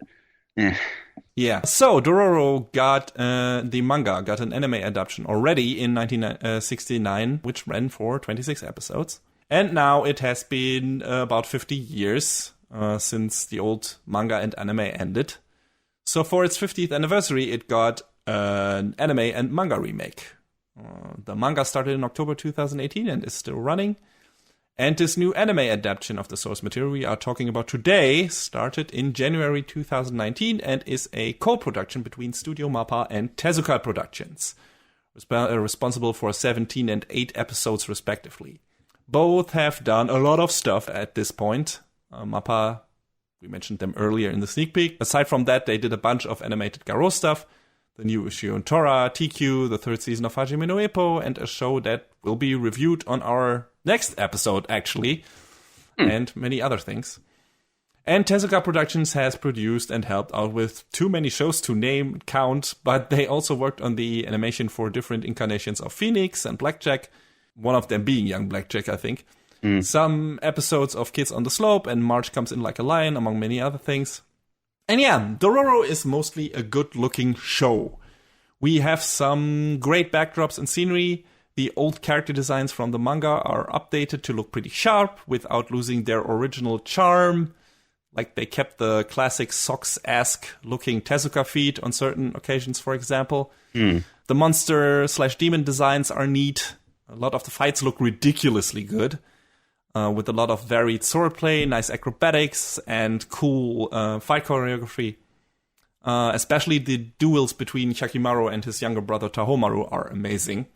Yeah, so Dororo got the manga, got an anime adaptation already in 1969, which ran for 26 episodes. And now it has been about 50 years since the old manga and anime ended. So for its 50th anniversary, it got an anime and manga remake. The manga started in October 2018 and is still running. And this new anime adaptation of the source material we are talking about today started in January 2019 and is a co-production between Studio Mappa and Tezuka Productions, responsible for 17 and 8 episodes respectively. Both have done a lot of stuff at this point. Mappa, we mentioned them earlier in the sneak peek. Aside from that, they did a bunch of animated Garo stuff, the new Ushio Tora, TQ, the 3rd season of Hajime no Ippo, and a show that will be reviewed on our next episode, actually, and many other things. And Tezuka Productions has produced and helped out with too many shows to name and count, but they also worked on the animation for different incarnations of Phoenix and Blackjack, one of them being Young Blackjack, I think. Some episodes of Kids on the Slope and March Comes in Like a Lion, among many other things. And yeah, Dororo is mostly a good-looking show. We have some great backdrops and scenery. The old character designs from the manga are updated to look pretty sharp without losing their original charm. Like they kept the classic Socks-esque looking Tezuka feet on certain occasions, for example. The monster/demon designs are neat. A lot of the fights look ridiculously good. With a lot of varied swordplay, nice acrobatics, and cool fight choreography. Especially the duels between Hyakkimaru and his younger brother Tahomaru are amazing.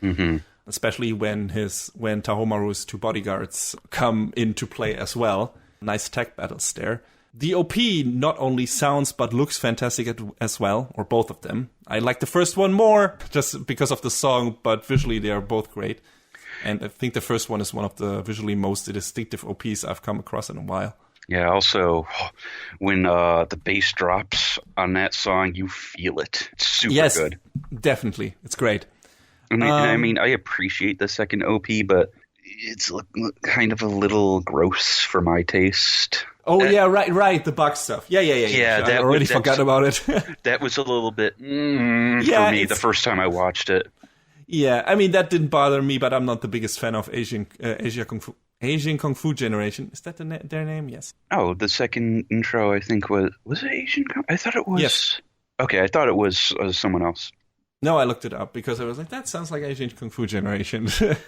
Especially when Tahomaru's 2 bodyguards come into play as well. Nice tag battles there. The OP not only sounds but looks fantastic as well, or both of them. I like the first one more, just because of the song, but visually they are both great. And I think the first one is one of the visually most distinctive OPs I've come across in a while. Yeah, also, when the bass drops on that song, you feel it. It's super good. Definitely. It's great. I mean, I appreciate the second OP, but it's kind of a little gross for my taste. Oh, yeah, right. The bug stuff. Yeah. I already forgot about it. That was a little bit for me the first time I watched it. Yeah, I mean, that didn't bother me, but I'm not the biggest fan of Asian Kung Fu Generation. Is that their name? Yes. Oh, the second intro, I think, was it Asian Kung? I thought it was... Yes. Okay, I thought it was someone else. No, I looked it up because I was like, that sounds like Asian Kung Fu Generation.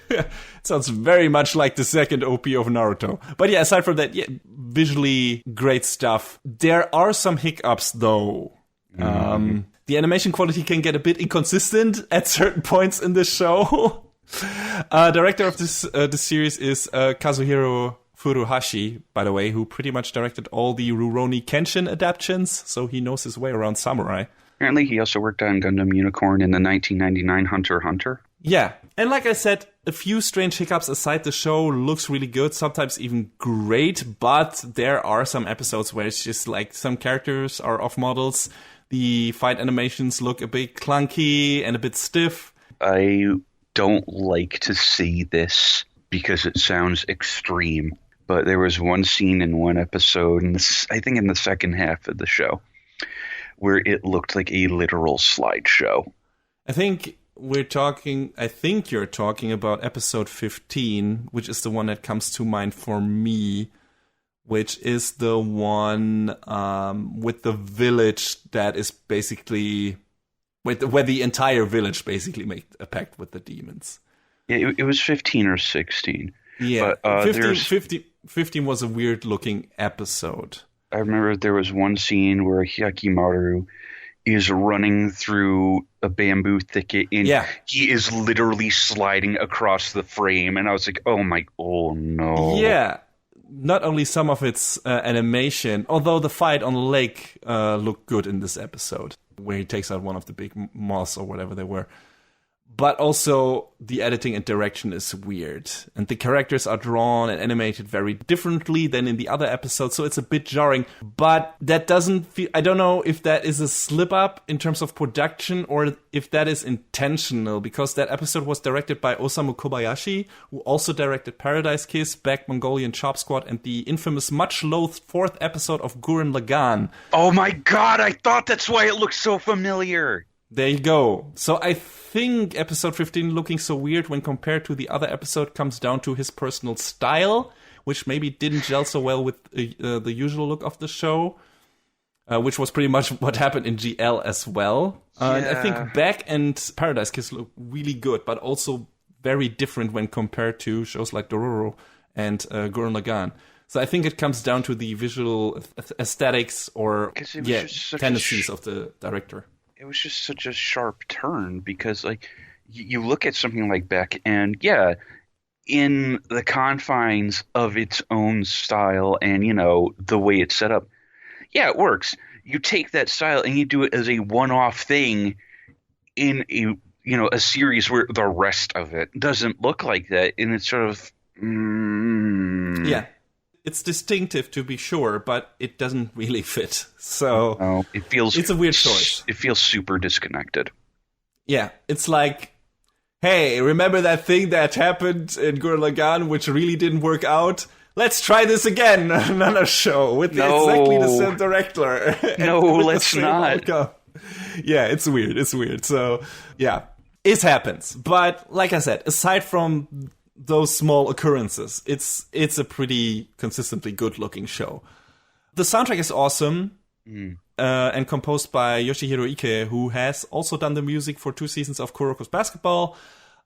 It sounds very much like the second OP of Naruto. But yeah, aside from that, yeah, visually great stuff. There are some hiccups though. The animation quality can get a bit inconsistent at certain points in the show. Director of this series is Kazuhiro Furuhashi, by the way, who pretty much directed all the Rurouni Kenshin adaptations, so he knows his way around samurai. Apparently, he also worked on Gundam Unicorn in the 1999 Hunter x Hunter. Yeah, and like I said, a few strange hiccups aside, the show looks really good, sometimes even great, but there are some episodes where it's just like some characters are off models, the fight animations look a bit clunky and a bit stiff. I don't like to see this because it sounds extreme, but there was one scene in one episode, and I think in the second half of the show, where it looked like a literal slideshow. I think you're talking about episode 15, which is the one that comes to mind for me, which is the one with the village that is basically where the entire village basically made a pact with the demons. Yeah, it was 15 or 16. Yeah, but, 15 was a weird-looking episode. I remember there was one scene where Hyakkimaru is running through a bamboo thicket, and he is literally sliding across the frame, and I was like, oh no. Yeah, not only some of its animation, although the fight on the lake looked good in this episode, where he takes out one of the big moths or whatever they were. But also, the editing and direction is weird. And the characters are drawn and animated very differently than in the other episodes, so it's a bit jarring. But that doesn't feel... I don't know if that is a slip-up in terms of production or if that is intentional, because that episode was directed by Osamu Kobayashi, who also directed Paradise Kiss, Back Mongolian Chop Squad, and the infamous much-loathed fourth episode of Gurren Lagann. Oh my god, I thought that's why it looked so familiar! There you go. So I think episode 15 looking so weird when compared to the other episode comes down to his personal style, which maybe didn't gel so well with the usual look of the show, which was pretty much what happened in GL as well. And I think Back and Paradise Kiss look really good, but also very different when compared to shows like Dororo and Gurren Lagann. So I think it comes down to the visual aesthetics or tendencies of the director. It was just such a sharp turn because, like, you look at something like Beck, and in the confines of its own style and, the way it's set up, it works. You take that style and you do it as a one-off thing in a series where the rest of it doesn't look like that, and it's sort of... Yeah. It's distinctive to be sure, but it doesn't really fit. So it's a weird choice. It feels super disconnected. Yeah, it's like, hey, remember that thing that happened in Gurren Lagann which really didn't work out? Let's try this again on another show with exactly the same director. No, let's not. Yeah, it's weird. So, yeah, it happens. But like I said, aside from those small occurrences, it's a pretty consistently good-looking show. The soundtrack is awesome and composed by Yoshihiro Ike, who has also done the music for 2 seasons of Kuroko's Basketball,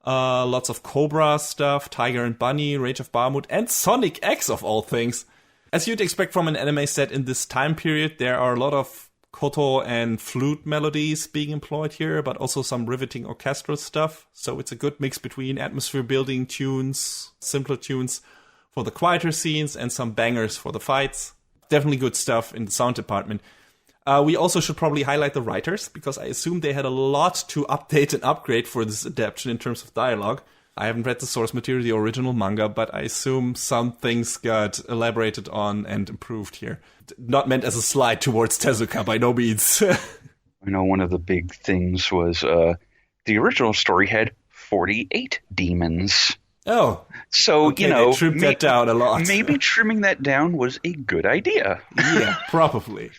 lots of Cobra stuff, Tiger and Bunny, Rage of Bahamut, and Sonic X of all things. As you'd expect from an anime set in this time period, there are a lot of koto and flute melodies being employed here, but also some riveting orchestral stuff. So it's a good mix between atmosphere-building tunes, simpler tunes for the quieter scenes, and some bangers for the fights. Definitely good stuff in the sound department. We also should probably highlight the writers, because I assume they had a lot to update and upgrade for this adaptation in terms of dialogue. I haven't read the source material, the original manga, but I assume some things got elaborated on and improved here. Not meant as a slide towards Tezuka, by no means. I know one of the big things was the original story had 48 demons. Oh. So, they trimmed that down a lot. Maybe trimming that down was a good idea. Yeah, probably.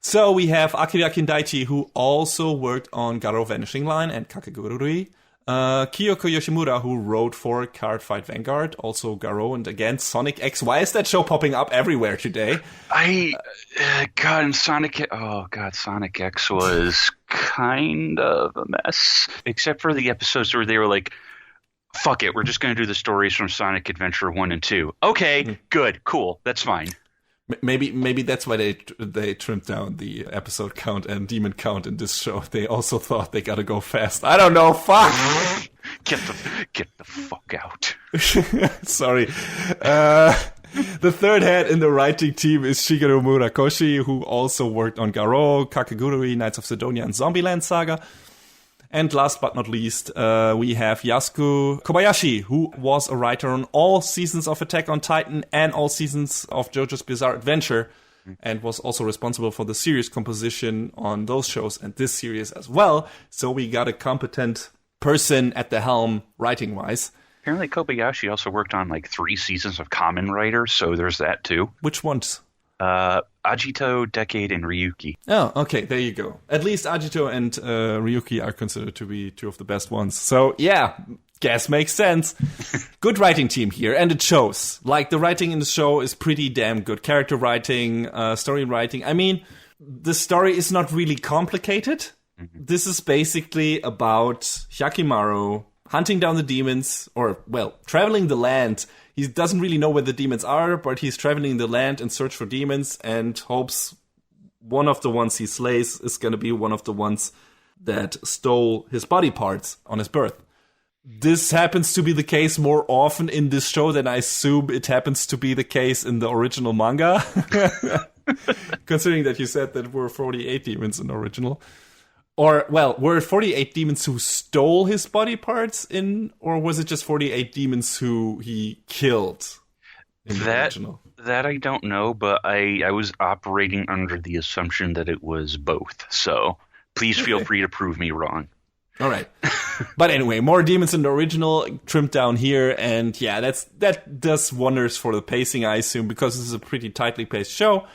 So we have Akira Kindaichi, who also worked on Garo Vanishing Line and Kakegurui. Kyoko Yoshimura, who wrote for Cardfight Vanguard, also Garo, and again, Sonic X. Why is that show popping up everywhere today? Sonic X was kind of a mess, except for the episodes where they were like, fuck it, we're just going to do the stories from Sonic Adventure 1 and 2. Okay, good, cool, that's fine. Maybe that's why they trimmed down the episode count and demon count in this show. They also thought they gotta go fast. I don't know. Fuck. Get the fuck out. Sorry. The third head in the writing team is Shigeru Murakoshi, who also worked on Garo, Kakegurui, Knights of Sidonia, and Zombieland Saga. And last but not least, we have Yasuku Kobayashi, who was a writer on all seasons of Attack on Titan and all seasons of JoJo's Bizarre Adventure, and was also responsible for the series composition on those shows and this series as well. So we got a competent person at the helm writing-wise. Apparently Kobayashi also worked on like 3 seasons of Kamen Rider, so there's that too. Which ones? Agito, Decade, and Ryuki. Oh, okay, there you go. At least Agito and Ryuki are considered to be 2 of the best ones. So, yeah, guess makes sense. Good writing team here, and it shows. Like, the writing in the show is pretty damn good. Character writing, story writing. I mean, the story is not really complicated. Mm-hmm. This is basically about Hyakkimaru hunting down the demons, or, well, traveling the land. He doesn't really know where the demons are, but he's traveling the land in search for demons and hopes one of the ones he slays is going to be one of the ones that stole his body parts on his birth. This happens to be the case more often in this show than I assume it happens to be the case in the original manga. Considering that you said that were 48 demons in the original. Or, well, were it 48 demons who stole his body parts in, or was it just 48 demons who he killed in the original? That I don't know, but I was operating under the assumption that it was both. So please feel free to prove me wrong. All right. But anyway, more demons in the original, trimmed down here, and yeah, that does wonders for the pacing, I assume, because this is a pretty tightly paced show.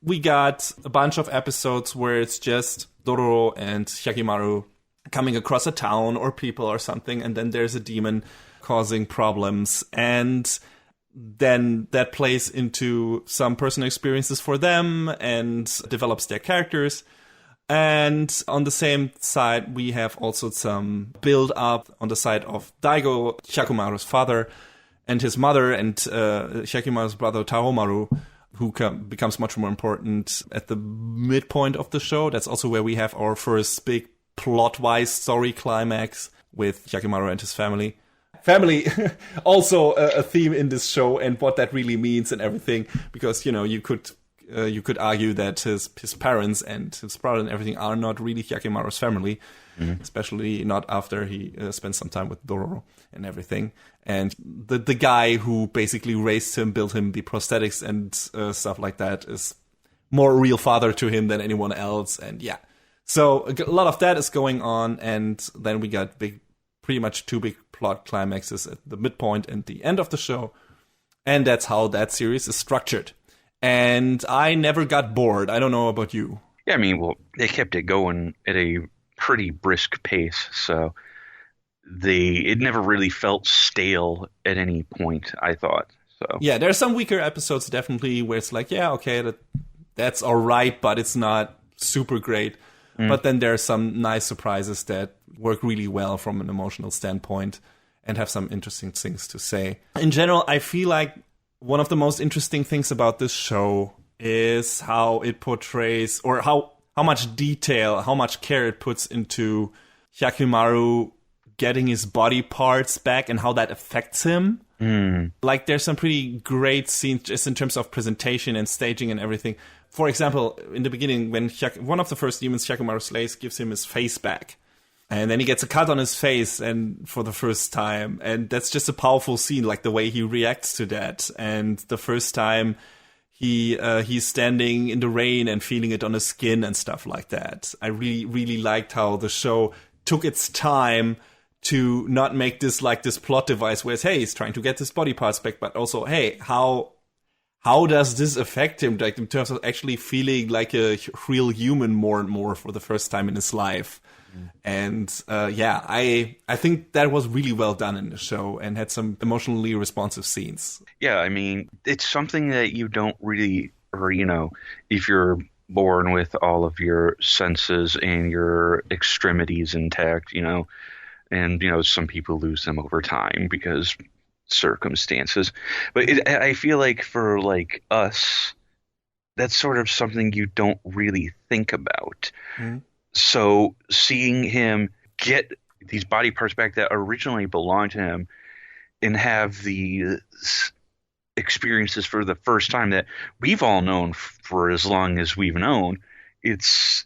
We got a bunch of episodes where it's just Dororo and Hyakkimaru coming across a town or people or something, and then there's a demon causing problems, and then that plays into some personal experiences for them and develops their characters. And on the same side, we have also some build-up on the side of Daigo, Hyakkimaru's father, and his mother, and Hyakkimaru's brother Taromaru, who becomes much more important at the midpoint of the show. That's also where we have our first big plot-wise story climax with Hyakkimaru and his family. Family, also a theme in this show, and what that really means and everything, because, you know, you could argue that his parents and his brother and everything are not really Hyakkimaru's family, especially not after he spends some time with Dororo and everything. And the guy who basically raised him, built him the prosthetics and stuff like that is more a real father to him than anyone else. And yeah, so a lot of that is going on. And then we got pretty much 2 big plot climaxes at the midpoint and the end of the show. And that's how that series is structured. And I never got bored. I don't know about you. Yeah, I mean, well, they kept it going at a pretty brisk pace, so it never really felt stale at any point, I thought. So yeah, there are some weaker episodes definitely where it's like, yeah, okay, that's all right, but it's not super great. But then there are some nice surprises that work really well from an emotional standpoint and have some interesting things to say. In general, I feel like one of the most interesting things about this show is how it portrays, or how much detail, how much care it puts into Hyakkimaru getting his body parts back and how that affects him. Like, there's some pretty great scenes just in terms of presentation and staging and everything. For example, in the beginning, when one of the first demons Hyakkimaru slays gives him his face back. And then he gets a cut on his face, and for the first time. And that's just a powerful scene, like the way he reacts to that. And the first time he's standing in the rain and feeling it on his skin and stuff like that. I really, really liked how the show took its time to not make this like this plot device where it's, hey, he's trying to get his body parts back, but also, hey, how how does this affect him, like in terms of actually feeling like a real human more and more for the first time in his life. And I think that was really well done in the show and had some emotionally responsive scenes. Yeah, I mean, it's something that you don't really, or if you're born with all of your senses and your extremities intact, and some people lose them over time because circumstances. But I feel like for like us, that's sort of something you don't really think about. Mm-hmm. So seeing him get these body parts back that originally belonged to him and have the experiences for the first time that we've all known for as long as we've known, it's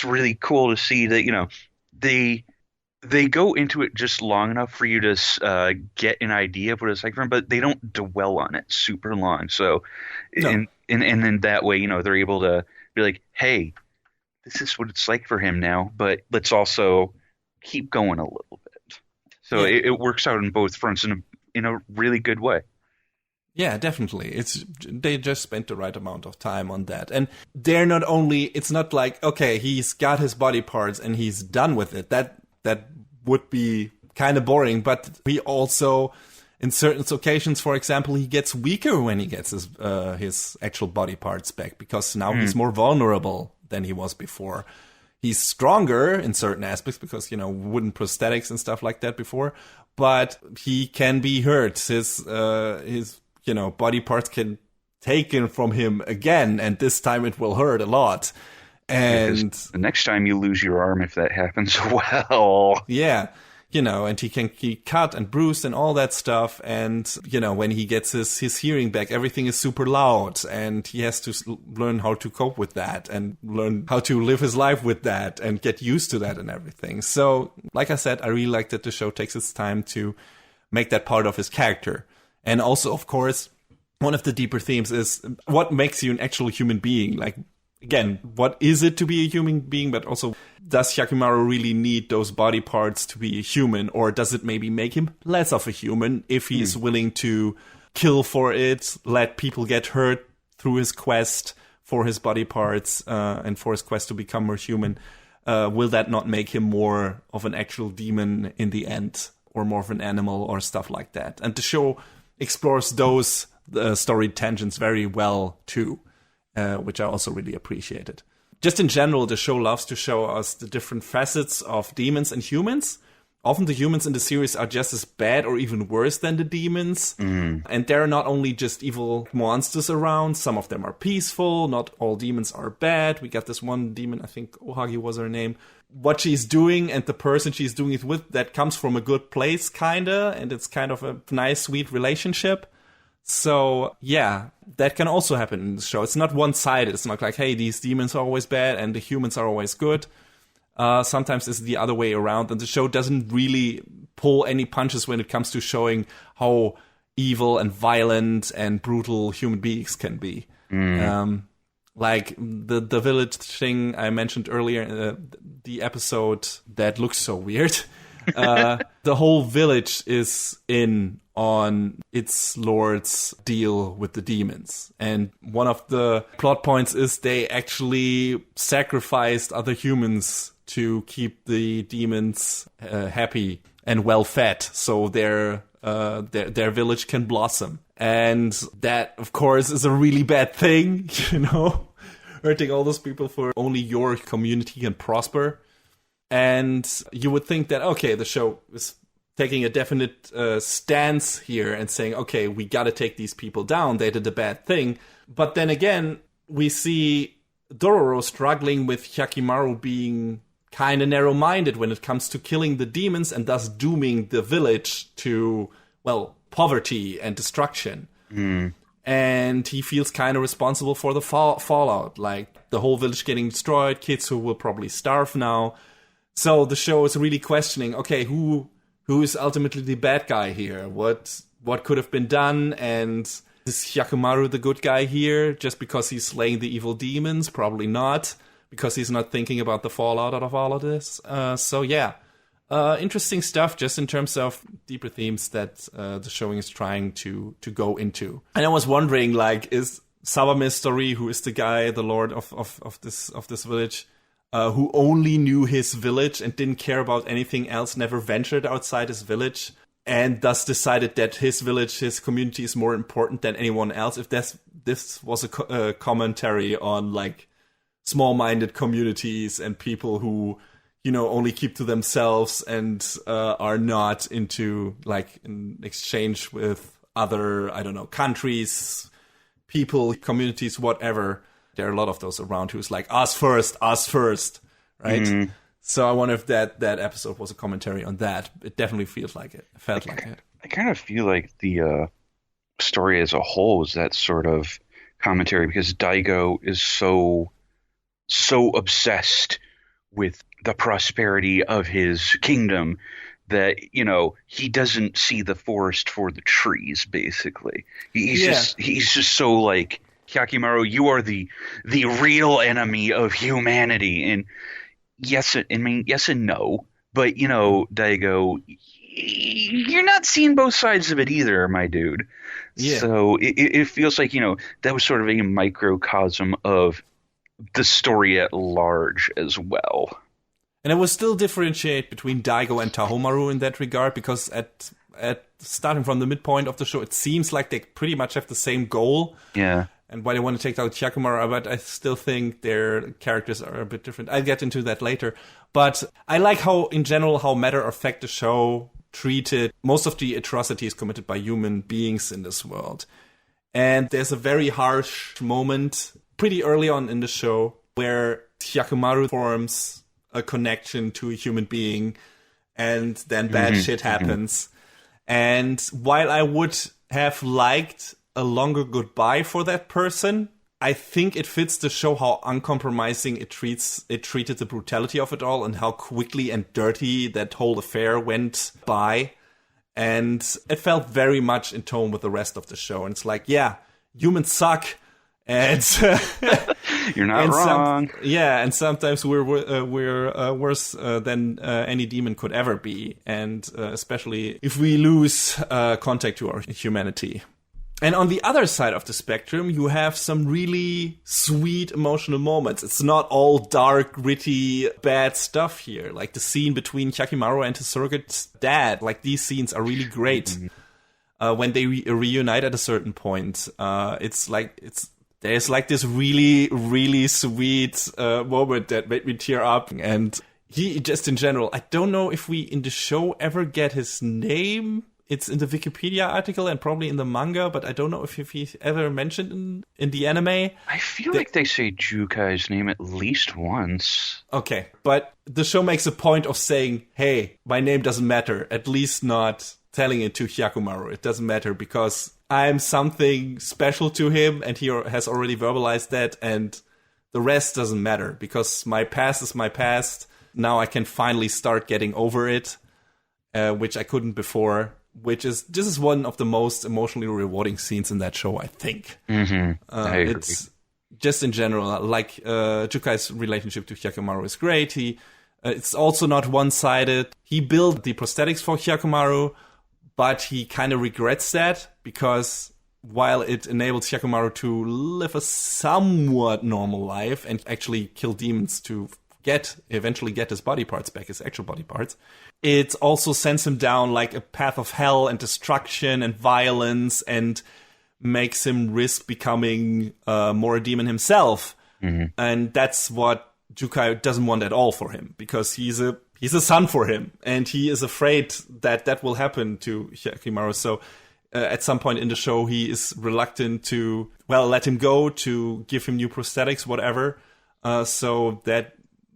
really cool to see that, they go into it just long enough for you to get an idea of what it's like for him, but they don't dwell on it super long. So, no. and then that way, they're able to be like, hey, this is what it's like for him now, but let's also keep going a little bit. So it works out on both fronts in a really good way. Yeah, definitely. They just spent the right amount of time on that. And it's not like, okay, he's got his body parts and he's done with it. That would be kind of boring, but he also, in certain occasions, for example, he gets weaker when he gets his actual body parts back, because now he's more vulnerable than he was before. He's stronger in certain aspects because, wooden prosthetics and stuff like that before, but he can be hurt. His body parts can taken from him again, and this time it will hurt a lot. And the next time you lose your arm, if that happens, well, yeah, and he can get cut and bruised and all that stuff. And, when he gets his hearing back, everything is super loud, and he has to learn how to cope with that and learn how to live his life with that and get used to that and everything. So, like I said, I really like that the show takes its time to make that part of his character. And also, of course, one of the deeper themes is what makes you an actual human being? Like, again, what is it to be a human being? But also, does Hyakkimaru really need those body parts to be a human? Or does it maybe make him less of a human if he is willing to kill for it, let people get hurt through his quest for his body parts and for his quest to become more human? Will that not make him more of an actual demon in the end, or more of an animal or stuff like that? And the show explores those story tangents very well too. Which I also really appreciated. Just in general, the show loves to show us the different facets of demons and humans. Often the humans in the series are just as bad or even worse than the demons. And there are not only just evil monsters around, some of them are peaceful, not all demons are bad. We got this one demon, I think Ohagi was her name. What she's doing and the person she's doing it with, that comes from a good place, kinda, and it's kind of a nice, sweet relationship. So, yeah, that can also happen in the show. It's not one-sided. It's not like, hey, these demons are always bad and the humans are always good. Sometimes it's the other way around, and the show doesn't really pull any punches when it comes to showing how evil and violent and brutal human beings can be. Like the village thing I mentioned earlier, the episode that looks so weird. The whole village is in on its lord's deal with the demons. And one of the plot points is they actually sacrificed other humans to keep the demons happy and well fed, so their village can blossom. And that, of course, is a really bad thing, hurting all those people for only your community can prosper. And you would think that, okay, the show is taking a definite stance here and saying, okay, we gotta take these people down, they did a bad thing. But then again, we see Dororo struggling with Hyakkimaru being kind of narrow-minded when it comes to killing the demons and thus dooming the village to, well, poverty and destruction. And he feels kind of responsible for the fallout, like the whole village getting destroyed, kids who will probably starve now. So the show is really questioning, okay, who is ultimately the bad guy here? What could have been done? And is Hyakkimaru the good guy here just because he's slaying the evil demons? Probably not, because he's not thinking about the fallout of all of this. So yeah, Interesting stuff, just in terms of deeper themes that the showing is trying to go into. And I was wondering, like, is Sabame's story, who is the guy, the lord of this village, who only knew his village and didn't care about anything else, never ventured outside his village, and thus decided that his village, his community, is more important than anyone else? If this was a commentary on, like, small-minded communities and people who, you know, only keep to themselves and are not into, like, in exchange with other, I don't know, countries, people, communities, whatever. There are a lot of those around who's like, us first, right? Mm-hmm. So I wonder if that episode was a commentary on that. It definitely feels like it. It felt like it. I kind of feel like the story as a whole is that sort of commentary, because Daigo is so obsessed with the prosperity of his kingdom that, you know, he doesn't see the forest for the trees, basically. He's just so like, Hyakkimaru, you are the real enemy of humanity. And yes and no, but, you know, Daigo, you're not seeing both sides of it either, my dude. Yeah. So it feels like, you know, that was sort of a microcosm of the story at large as well. And I will still differentiate between Daigo and Tahomaru in that regard, because at starting from the midpoint of the show, it seems like they pretty much have the same goal. Yeah. And why they want to take out Hyakkimaru, but I still think their characters are a bit different. I'll get into that later. But I like how, in general, how matter-of-fact the show treated most of the atrocities committed by human beings in this world. And there's a very harsh moment pretty early on in the show where Hyakkimaru forms a connection to a human being, and then bad shit happens. And while I would have liked a longer goodbye for that person, I think it fits the show how uncompromising it treated the brutality of it all, and how quickly and dirty that whole affair went by. And it felt very much in tone with the rest of the show. And it's like, yeah, humans suck. And you're not wrong. And sometimes we're worse than any demon could ever be, and especially if we lose contact to our humanity. And on the other side of the spectrum, you have some really sweet emotional moments. It's not all dark, gritty, bad stuff here. Like the scene between Hyakkimaru and his surrogate dad. Like, these scenes are really great. When they reunite at a certain point, there's like this really, really sweet moment that made me tear up. And he, just in general, I don't know if we in the show ever get his name. It's in the Wikipedia article and probably in the manga, but I don't know if he's ever mentioned in the anime. I feel like they say Jukai's name at least once. Okay, but the show makes a point of saying, hey, my name doesn't matter, at least not telling it to Hyakkimaru. It doesn't matter because I'm something special to him, and he has already verbalized that, and the rest doesn't matter because my past is my past. Now I can finally start getting over it, which I couldn't before. This is one of the most emotionally rewarding scenes in that show, I think. I agree. It's just in general, like Jukai's relationship to Hyakkimaru is great. It's also not one-sided. He built the prosthetics for Hyakkimaru, but he kind of regrets that because while it enables Hyakkimaru to live a somewhat normal life and actually kill demons to eventually get his body parts back, his actual body parts, it also sends him down like a path of hell and destruction and violence, and makes him risk becoming more a demon himself. And that's what Jukai doesn't want at all for him, because he's a son for him, and he is afraid that will happen to Hyakkimaru. So at some point in the show, he is reluctant to, let him go, to give him new prosthetics, whatever. So that,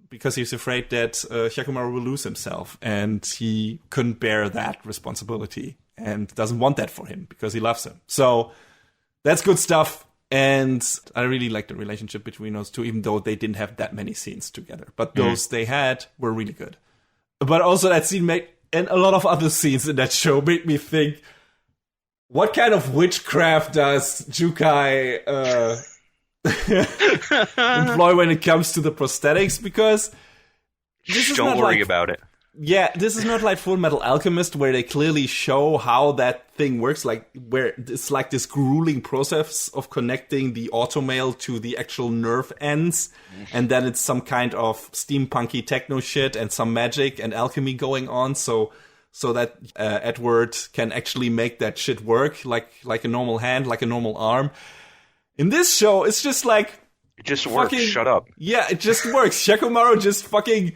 because he's afraid that Hyakkimaru will lose himself, and he couldn't bear that responsibility and doesn't want that for him because he loves him. So that's good stuff. And I really like the relationship between those two, even though they didn't have that many scenes together. But those they had were really good. But also that scene and a lot of other scenes in that show made me think, what kind of witchcraft does Jukai employ when it comes to the prosthetics? Because don't worry about it. Yeah, this is not like Full Metal Alchemist where they clearly show how that thing works, like where it's like this grueling process of connecting the automail to the actual nerve ends, and then it's some kind of steampunky techno shit and some magic and alchemy going on, so that Edward can actually make that shit work like a normal hand, like a normal arm. In this show, it's just like... It just works, shut up. Yeah, it just works. Hyakkimaru just fucking...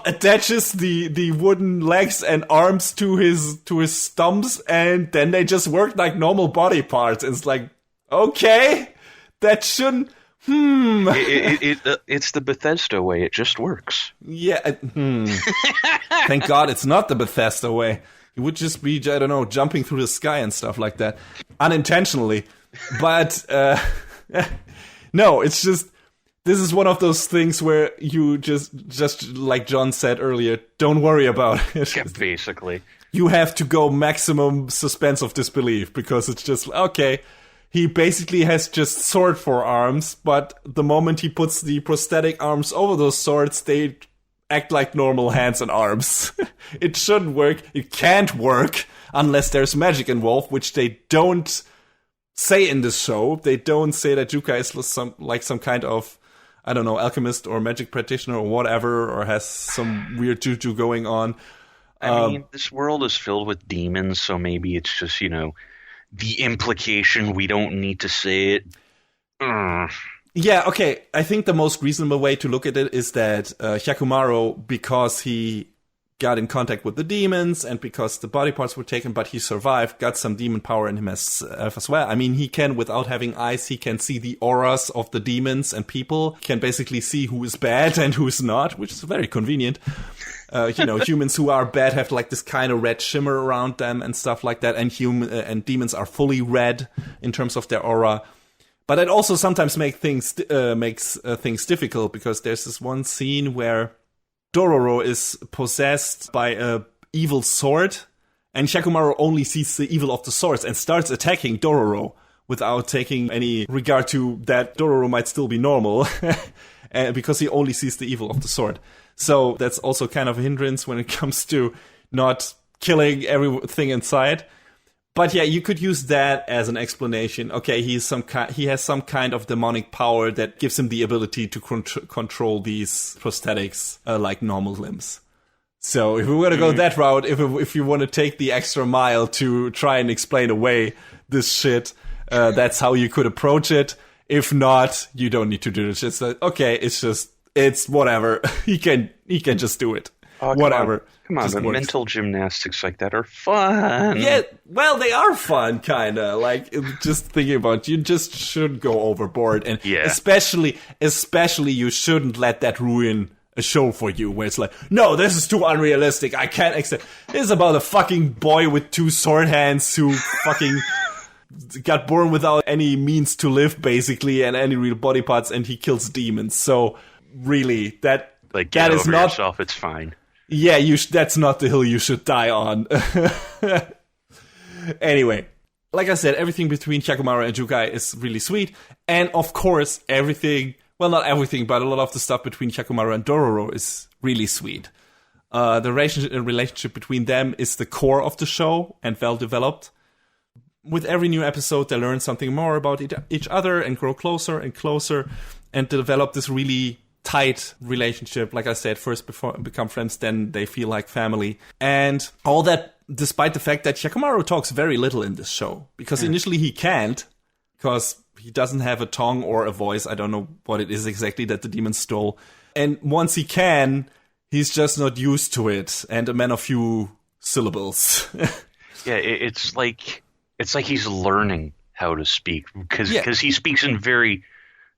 attaches the wooden legs and arms to his stumps, and then they just work like normal body parts. It's like, okay, that shouldn't. It's the Bethesda way. It just works. Yeah. Thank God it's not the Bethesda way. It would just be, I don't know, jumping through the sky and stuff like that, unintentionally. But no, it's just. This is one of those things where you just like John said earlier, don't worry about it. Yeah, basically. You have to go maximum suspense of disbelief, because it's just, okay, he basically has just sword forearms, but the moment he puts the prosthetic arms over those swords, they act like normal hands and arms. It shouldn't work. It can't work unless there's magic involved, which they don't say in this show. They don't say that Yuka is some kind of, I don't know, alchemist or magic practitioner or whatever, or has some weird juju going on. I mean, this world is filled with demons, so maybe it's just, the implication, we don't need to say it. Yeah, okay. I think the most reasonable way to look at it is that Hyakkimaru, because he got in contact with the demons and because the body parts were taken, but he survived, got some demon power in him as well. I mean, he can, without having eyes, he can see the auras of the demons and people, can basically see who is bad and who is not, which is very convenient. Humans who are bad have like this kind of red shimmer around them and stuff like that, and demons are fully red in terms of their aura. But it also sometimes makes things difficult, because there's this one scene where Dororo is possessed by a evil sword, and Hyakkimaru only sees the evil of the swords and starts attacking Dororo without taking any regard to that Dororo might still be normal, because he only sees the evil of the sword. So that's also kind of a hindrance when it comes to not killing everything inside. But yeah, you could use that as an explanation. Okay, he has some kind of demonic power that gives him the ability to control these prosthetics like normal limbs. So if we want to go that route, if you want to take the extra mile to try and explain away this shit, that's how you could approach it. If not, you don't need to do it. It's like, okay, it's whatever. He can just do it. Oh, whatever. Come on, mental gymnastics like that are fun. Yeah, well, they are fun, kind of. Like, just thinking about, you just shouldn't go overboard. And especially, you shouldn't let that ruin a show for you, where it's like, no, this is too unrealistic. I can't accept. It's about a fucking boy with two sword hands who fucking got born without any means to live, basically, and any real body parts, and he kills demons. So, really, that is not yourself. It's fine. Yeah, that's not the hill you should die on. Anyway, like I said, everything between Hyakkimaru and Jukai is really sweet. And of course, well, not everything, but a lot of the stuff between Hyakkimaru and Dororo is really sweet. The relationship between them is the core of the show and well developed. With every new episode, they learn something more about each other and grow closer and closer and develop this really tight relationship. Like I said, first become friends, then they feel like family. And all that despite the fact that Hyakkimaru talks very little in this show. Because initially he can't, because he doesn't have a tongue or a voice. I don't know what it is exactly that the demon stole. And once he can, he's just not used to it, and a man of few syllables. Yeah, it's like he's learning how to speak, because he speaks in very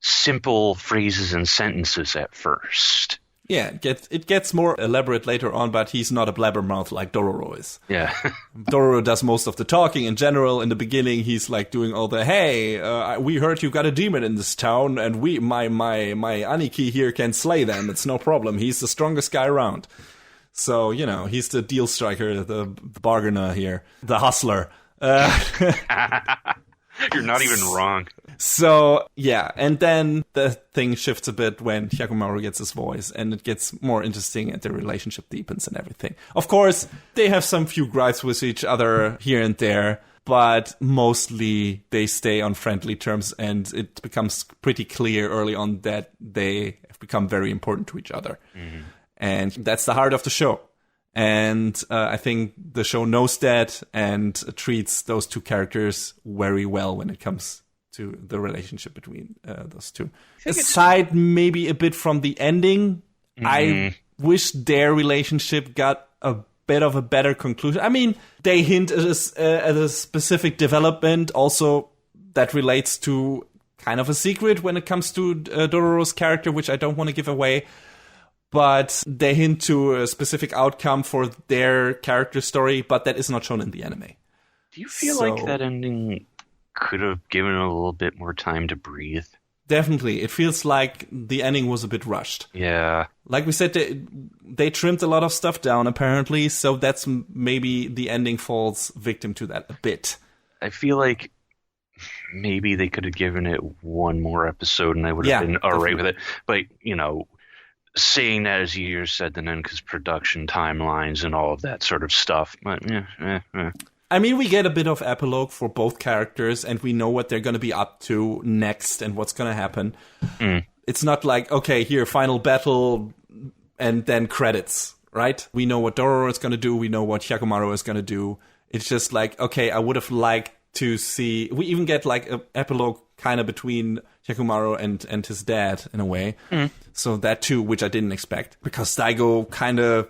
simple phrases and sentences at first. Yeah, it gets more elaborate later on, but he's not a blabbermouth like Dororo is. Yeah. Dororo does most of the talking in general. In the beginning, he's like doing all the, hey, we heard you got a demon in this town, and my Aniki here can slay them. It's no problem. He's the strongest guy around. So, he's the deal striker, the bargainer here, the hustler. You're not even wrong. So, yeah, and then the thing shifts a bit when Hyakkimaru gets his voice, and it gets more interesting, and the relationship deepens and everything. Of course, they have some few gripes with each other here and there, but mostly they stay on friendly terms, and it becomes pretty clear early on that they have become very important to each other. Mm-hmm. And that's the heart of the show. And I think the show knows that and treats those two characters very well when it comes to the relationship between those two. Aside maybe a bit from the ending, I wish their relationship got a bit of a better conclusion. I mean, they hint at a specific development also that relates to kind of a secret when it comes to Dororo's character, which I don't want to give away. But they hint to a specific outcome for their character story, but that is not shown in the anime. Do you feel like that ending could have given it a little bit more time to breathe? Definitely. It feels like the ending was a bit rushed. Yeah. Like we said, they trimmed a lot of stuff down, apparently, so that's maybe the ending falls victim to that a bit. I feel like maybe they could have given it one more episode and I would have been all right with it. But, you know, saying that is easier said than done because production timelines and all of that sort of stuff. But, I mean, we get a bit of epilogue for both characters, and we know what they're going to be up to next and what's going to happen. It's not like, okay, here, final battle, and then credits, right? We know what Dororo is going to do. We know what Hyakkimaru is going to do. It's just like, okay, I would have liked to see... We even get like an epilogue kind of between Hyakkimaru and his dad, in a way. So that too, which I didn't expect. Because Daigo kind of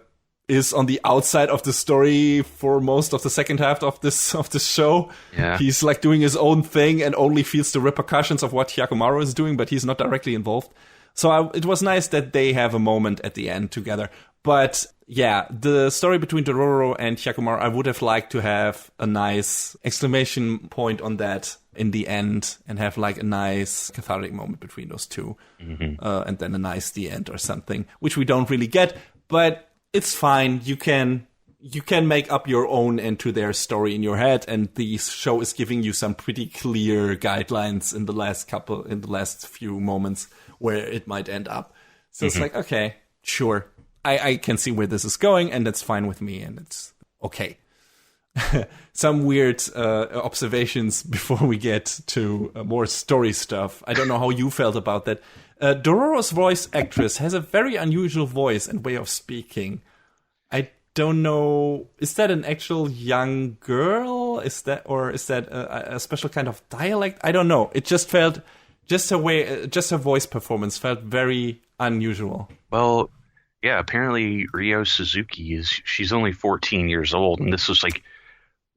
is on the outside of the story for most of the second half of this show. Yeah. He's like doing his own thing and only feels the repercussions of what Hyakkimaru is doing, but he's not directly involved. So it was nice that they have a moment at the end together. But yeah, the story between Dororo and Hyakkimaru, I would have liked to have a nice exclamation point on that in the end and have like a nice cathartic moment between those two. And then a nice the end or something, which we don't really get. But it's fine. You can make up your own end to their story in your head, and the show is giving you some pretty clear guidelines in the last few moments where it might end up. So it's like, okay, sure. I can see where this is going, and that's fine with me, and it's okay. Some weird observations before we get to more story stuff. I don't know how you felt about that. Dororo's voice actress has a very unusual voice and way of speaking. I don't know. Is that an actual young girl? Is that a special kind of dialect? I don't know. It just felt her voice performance felt very unusual. Well, yeah. Apparently, Ryo Suzuki she's only 14 years old, and this was like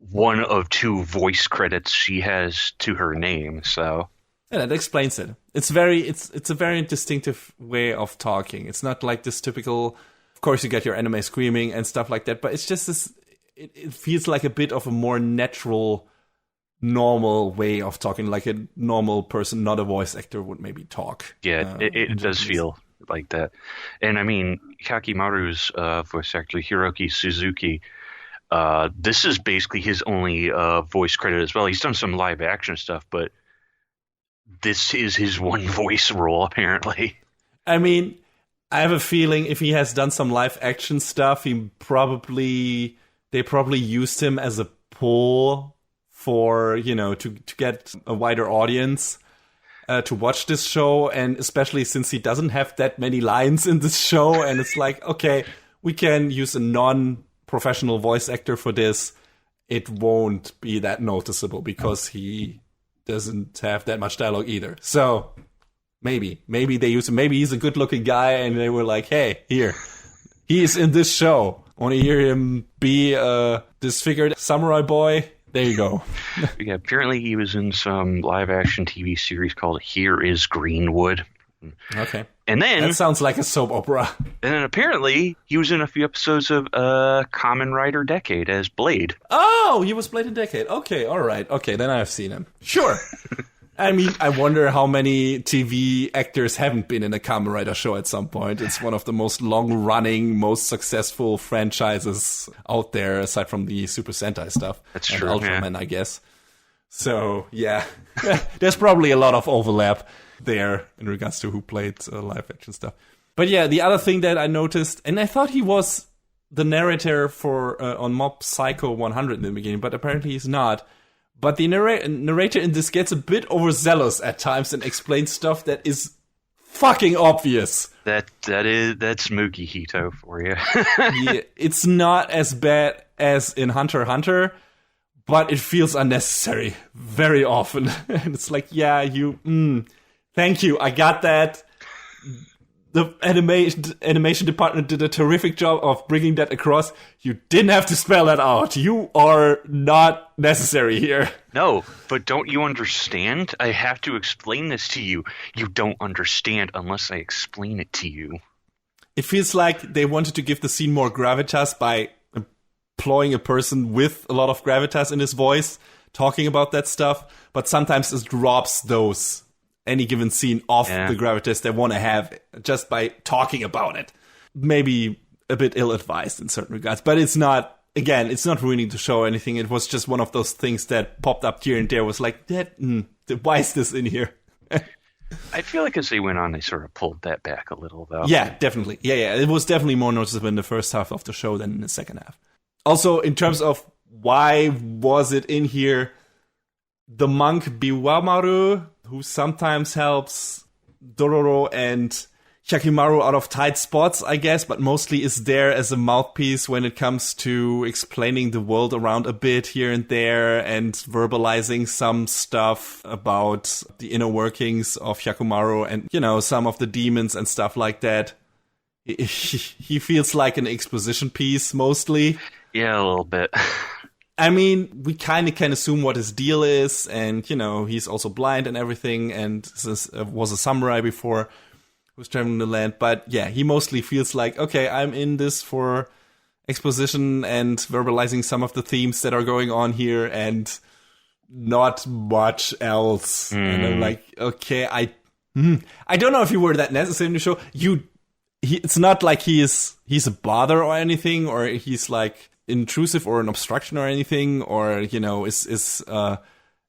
one of 2 voice credits she has to her name. So. Yeah, that explains it. It's a very distinctive way of talking. It's not like this typical, of course you get your anime screaming and stuff like that, but it's just this, it feels like a bit of a more natural, normal way of talking, like a normal person, not a voice actor would maybe talk. Yeah, it does feel like that. And I mean, Hyakkimaru's voice actor, Hiroki Suzuki, this is basically his only voice credit as well. He's done some live action stuff, but this is his one voice role, apparently. I mean, I have a feeling if he has done some live action stuff, they probably used him as a pull for, to get a wider audience to watch this show. And especially since he doesn't have that many lines in this show. And it's like, okay, we can use a non-professional voice actor for this. It won't be that noticeable because he doesn't have that much dialogue either. So maybe they use him. Maybe he's a good-looking guy, and they were like, "Hey, here, he's in this show. Want to hear him be a disfigured samurai boy? There you go." Yeah, apparently he was in some live-action TV series called Here Is Greenwood. Okay. And then that sounds like a soap opera. And then apparently he was in a few episodes of Kamen Rider Decade as Blade. Oh, he was Blade in Decade. Okay, all right. Okay, then I've seen him. Sure. I mean, I wonder how many TV actors haven't been in a Kamen Rider show at some point. It's one of the most long-running, most successful franchises out there, aside from the Super Sentai stuff. That's true. And Ultraman, I guess. So, yeah, there's probably a lot of overlap there in regards to who played live action stuff. But yeah, the other thing that I noticed, and I thought he was the narrator for on Mob Psycho 100 in the beginning, but apparently he's not. But the narrator in this gets a bit overzealous at times and explains stuff that is fucking obvious. That's Mookie Hito for you. Yeah, it's not as bad as in Hunter x Hunter, but it feels unnecessary very often. And it's like, yeah, thank you, I got that. The animation department did a terrific job of bringing that across. You didn't have to spell that out. You are not necessary here. No, but don't you understand? I have to explain this to you. You don't understand unless I explain it to you. It feels like they wanted to give the scene more gravitas by employing a person with a lot of gravitas in his voice, talking about that stuff, but sometimes it drops any given scene off the gravitas they want to have just by talking about it. Maybe a bit ill-advised in certain regards, but it's not ruining the show or anything. It was just one of those things that popped up here and there, was like, why is this in here? I feel like as they went on, they sort of pulled that back a little, though. Yeah, definitely. Yeah. It was definitely more noticeable in the first half of the show than in the second half. Also, in terms of why was it in here, the monk Biwamaru, who sometimes helps Dororo and Hyakkimaru out of tight spots, I guess, but mostly is there as a mouthpiece when it comes to explaining the world around a bit here and there and verbalizing some stuff about the inner workings of Hyakkimaru and, some of the demons and stuff like that. He feels like an exposition piece mostly. Yeah, a little bit. I mean, we kind of can assume what his deal is, and, he's also blind and everything, and was a samurai before, who's traveling the land. But yeah, he mostly feels like, okay, I'm in this for exposition and verbalizing some of the themes that are going on here, and not much else. And I'm like, okay, I don't know if you were that necessary in the show. It's not like he's a bother or anything, or he's like intrusive or an obstruction or anything, or is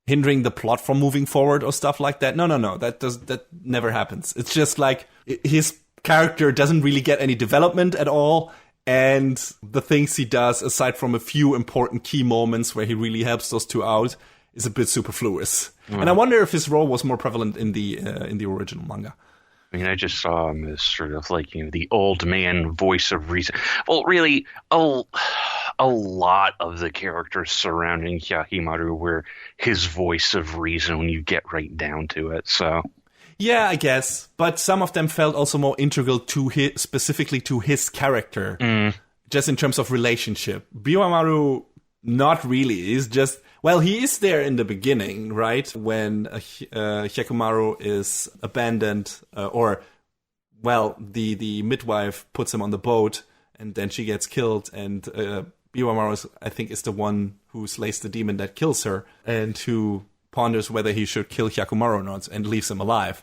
hindering the plot from moving forward or stuff like that. No, that never happens. It's just like his character doesn't really get any development at all, and the things he does, aside from a few important key moments where he really helps those two out, is a bit superfluous. And I wonder if his role was more prevalent in the original manga. I mean, I just saw him as sort of like, the old man voice of reason. Well, really, a lot of the characters surrounding Hyakkimaru were his voice of reason when you get right down to it, so. Yeah, I guess. But some of them felt also more integral to specifically to his character. Just in terms of relationship. Biwamaru, not really. He's just... Well, he is there in the beginning, right? When Hyakkimaru is abandoned, the midwife puts him on the boat, and then she gets killed, and Biwamaru, I think, is the one who slays the demon that kills her, and who ponders whether he should kill Hyakkimaru or not, and leaves him alive.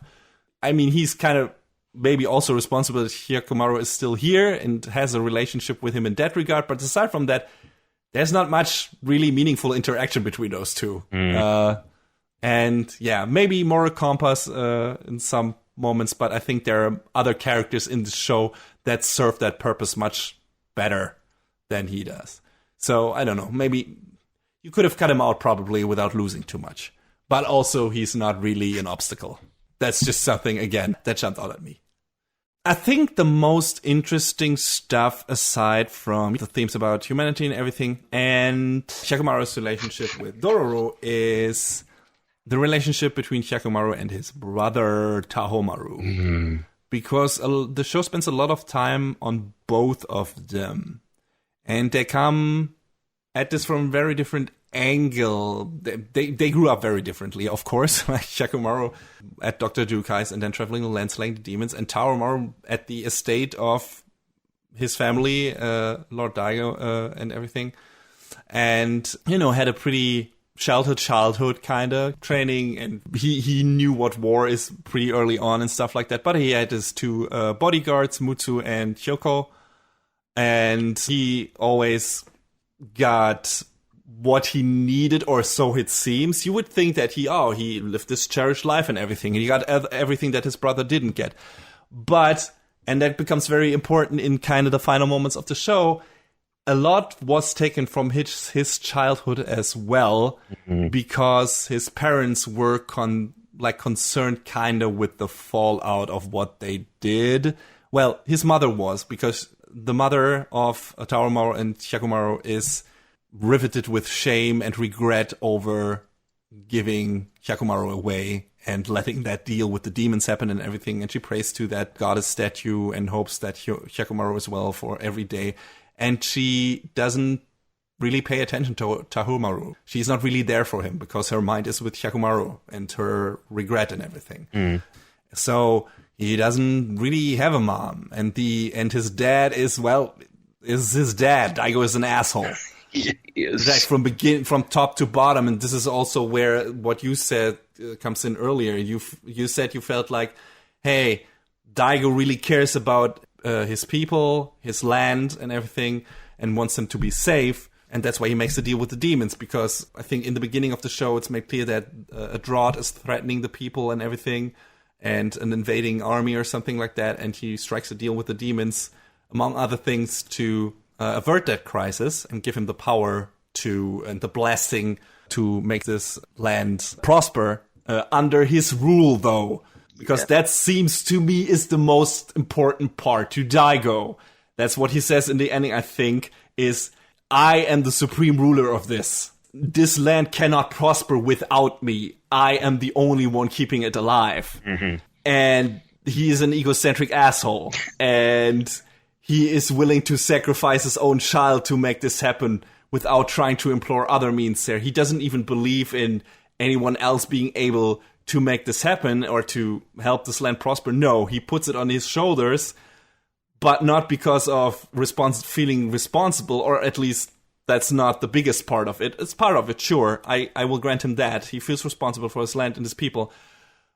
I mean, he's kind of maybe also responsible that Hyakkimaru is still here, and has a relationship with him in that regard, but aside from that, there's not much really meaningful interaction between those two. And yeah, maybe moral compass in some moments, but I think there are other characters in the show that serve that purpose much better than he does. So I don't know, maybe you could have cut him out probably without losing too much. But also he's not really an obstacle. That's just something, again, that jumped out at me. I think the most interesting stuff, aside from the themes about humanity and everything, and Hyakkimaru's relationship with Dororo, is the relationship between Hyakkimaru and his brother Tahomaru. Because the show spends a lot of time on both of them. And they come at this from a very different angle. They grew up very differently, of course. Like Hyakkimaru at Dr. Jukai's and then traveling the land slaying the demons, and Tahomaru at the estate of his family, Lord Daigo, and everything. And, had a pretty sheltered childhood kind of training, and he knew what war is pretty early on and stuff like that. But he had his two bodyguards, Mutsu and Hyoko, and he always got what he needed, or so it seems. You would think that he lived this cherished life and everything, and he got everything that his brother didn't get. But, and that becomes very important in kind of the final moments of the show, a lot was taken from his childhood as well, because his parents were concerned kind of with the fallout of what they did. Well, his mother was, because the mother of Taromaru and Hyakkimaru is riveted with shame and regret over giving Hyakkimaru away and letting that deal with the demons happen and everything. And she prays to that goddess statue and hopes that Hyakkimaru is well for every day. And she doesn't really pay attention to Tahomaru. She's not really there for him because her mind is with Hyakkimaru and her regret and everything. So he doesn't really have a mom. And his dad is his dad. Daigo is an asshole. He is. Like from top to bottom. And this is also where what you said comes in earlier. You said you felt like, hey, Daigo really cares about his people, his land and everything, and wants them to be safe. And that's why he makes the deal with the demons, because I think in the beginning of the show it's made clear that a drought is threatening the people and everything, and an invading army or something like that, and he strikes a deal with the demons, among other things, to avert that crisis and give him the power and the blessing to make this land prosper under his rule, though. Because that seems to me is the most important part to Daigo. That's what he says in the ending, I think, is, I am the supreme ruler of this. This land cannot prosper without me. I am the only one keeping it alive. And he is an egocentric asshole. And he is willing to sacrifice his own child to make this happen without trying to implore other means there. He doesn't even believe in anyone else being able to make this happen or to help this land prosper. No, he puts it on his shoulders, but not because of feeling responsible, or at least that's not the biggest part of it. It's part of it, sure. I will grant him that. He feels responsible for his land and his people.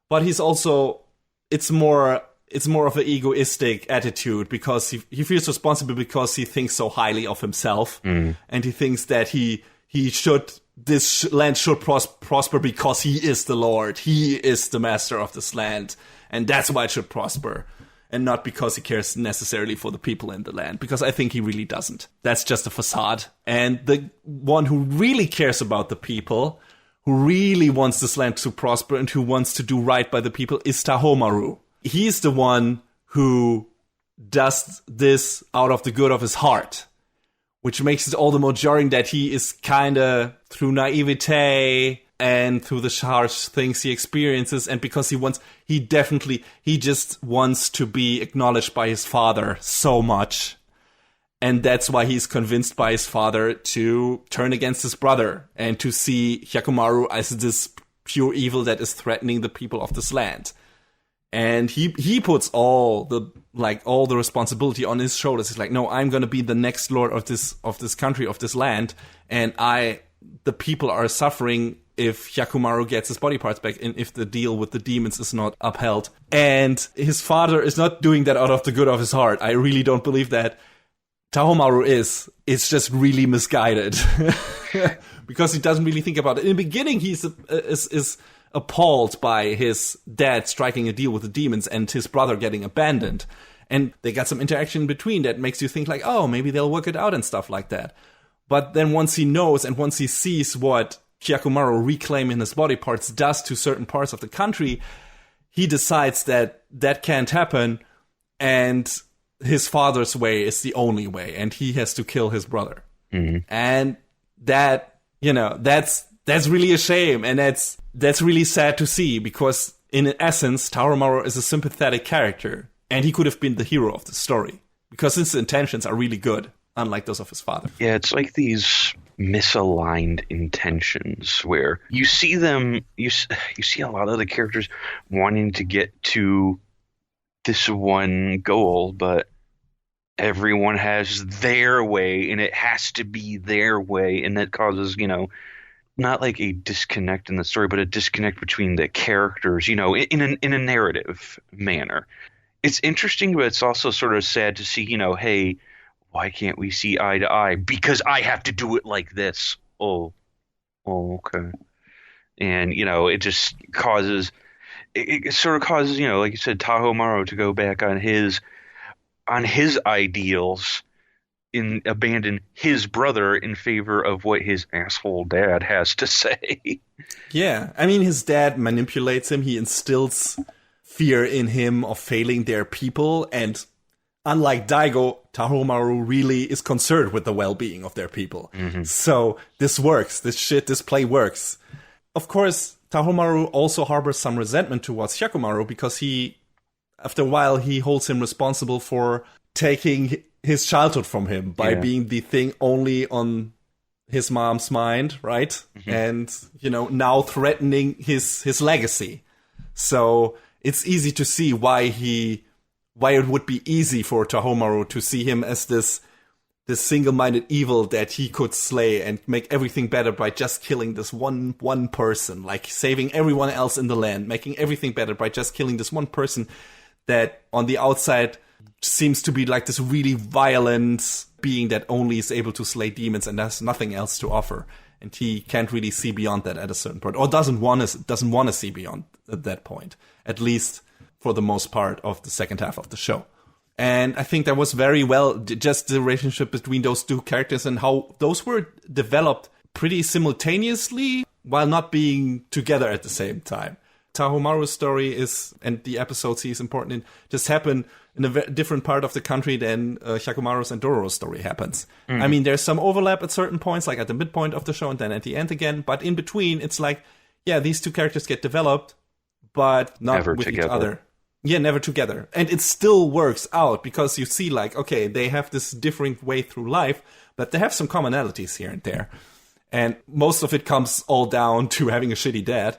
But he's also, it's more of an egoistic attitude, because he feels responsible because he thinks so highly of himself. And he thinks that this land should prosper because he is the Lord. He is the master of this land. And that's why it should prosper. And not because he cares necessarily for the people in the land. Because I think he really doesn't. That's just a facade. And the one who really cares about the people, who really wants this land to prosper and who wants to do right by the people, is Tahomaru. He's the one who does this out of the good of his heart. Which makes it all the more jarring that he is kind of, through naivete and through the harsh things he experiences, and because he just wants to be acknowledged by his father so much. And that's why he's convinced by his father to turn against his brother and to see Hyakkimaru as this pure evil that is threatening the people of this land. And he puts all the responsibility on his shoulders. He's like, no, I'm going to be the next lord of this country, of this land. And the people are suffering if Hyakkimaru gets his body parts back and if the deal with the demons is not upheld. And his father is not doing that out of the good of his heart. I really don't believe that. Tahomaru is. It's just really misguided. Because he doesn't really think about it. In the beginning, he's is appalled by his dad striking a deal with the demons and his brother getting abandoned. And they got some interaction in between that makes you think like, oh, maybe they'll work it out and stuff like that. But then once he knows and once he sees what Hyakkimaru reclaiming his body parts does to certain parts of the country, he decides that can't happen and his father's way is the only way and he has to kill his brother. And that, that's really a shame, and that's really sad to see, because in essence, Taromaru is a sympathetic character, and he could have been the hero of the story, because his intentions are really good, unlike those of his father. Yeah, it's like these misaligned intentions where you see them, you see a lot of the characters wanting to get to this one goal, but everyone has their way, and it has to be their way, and that causes, not like a disconnect in the story, but a disconnect between the characters, in a narrative manner. It's interesting, but it's also sort of sad to see, hey, why can't we see eye to eye? Because I have to do it like this. oh, oh, okay. And, you know, it just causes, it sort of causes, you know, like you said, Tahoe Maru to go back on his ideals and abandon his brother in favor of what his asshole dad has to say. Yeah, I mean, his dad manipulates him. He instills fear in him of failing their people. And unlike Daigo, Tahomaru really is concerned with the well-being of their people. Mm-hmm. So this works. This play works. Of course, Tahomaru also harbors some resentment towards Hyakkimaru because after a while, he holds him responsible for taking his childhood from him by being the thing only on his mom's mind, right? Mm-hmm. And, you know, now threatening his legacy. So it's easy to see why it would be easy for Tahomaru to see him as this single-minded evil that he could slay and make everything better by just killing this one person, like saving everyone else in the land, making everything better by just killing this one person that on the outside seems to be like this really violent being that only is able to slay demons and has nothing else to offer. And he can't really see beyond that at a certain point, or doesn't want to see beyond at that point, at least for the most part of the second half of the show. And I think that was very well, just the relationship between those two characters and how those were developed pretty simultaneously while not being together at the same time. Tahomaru's story and the episodes he's important in, just happen in a different part of the country than Hyakkimaru's and Dororo's story happens. Mm-hmm. I mean, there's some overlap at certain points, like at the midpoint of the show and then at the end again. But in between, it's like, yeah, these two characters get developed, but not never with together. Each other. Yeah, never together. And it still works out because you see, like, okay, they have this different way through life, but they have some commonalities here and there. And most of it comes all down to having a shitty dad.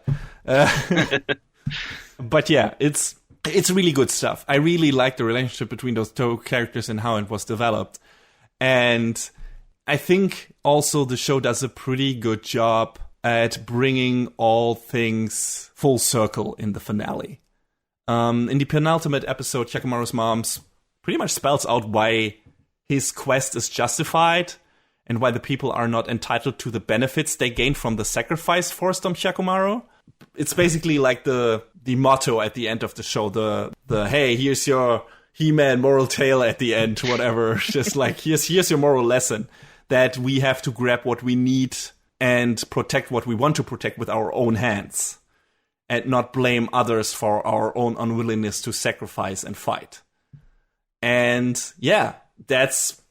But yeah, it's really good stuff. I really like the relationship between those two characters and how it was developed. And I think also the show does a pretty good job at bringing all things full circle in the finale. In the penultimate episode, Hyakkimaru's mom pretty much spells out why his quest is justified and why the people are not entitled to the benefits they gained from the sacrifice forced on Hyakkimaru. It's basically like the motto at the end of the show, the hey, here's your He-Man moral tale at the end, whatever. Just like, here's your moral lesson, that we have to grab what we need and protect what we want to protect with our own hands, and not blame others for our own unwillingness to sacrifice and fight. And yeah, that's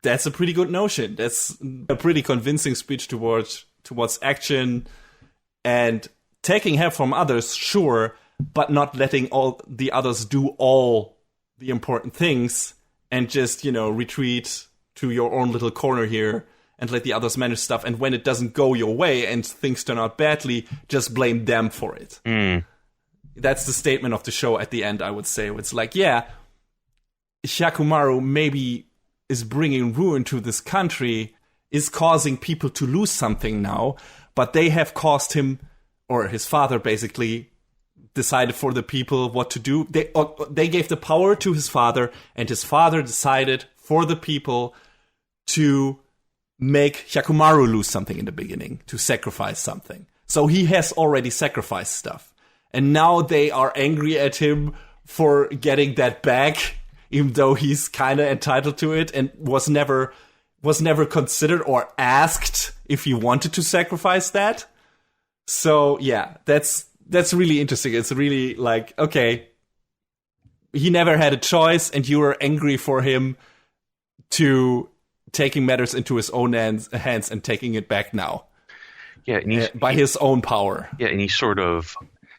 a pretty good notion. That's a pretty convincing speech towards action and taking help from others, sure, but not letting all the others do all the important things and just, retreat to your own little corner here and let the others manage stuff. And when it doesn't go your way and things turn out badly, just blame them for it. Mm. That's the statement of the show at the end, I would say. It's like, yeah, Hyakkimaru maybe is bringing ruin to this country, is causing people to lose something now, but they have caused him, or his father basically, decided for the people what to do. They gave the power to his father, and his father decided for the people to make Hyakkimaru lose something in the beginning, to sacrifice something. So he has already sacrificed stuff. And now they are angry at him for getting that back, even though he's kind of entitled to it and was never considered or asked if he wanted to sacrifice that. So yeah, that's really interesting. It's really like, okay, he never had a choice and you were angry for him to taking matters into his own hands and taking it back now. Yeah, and by his own power. Yeah, and he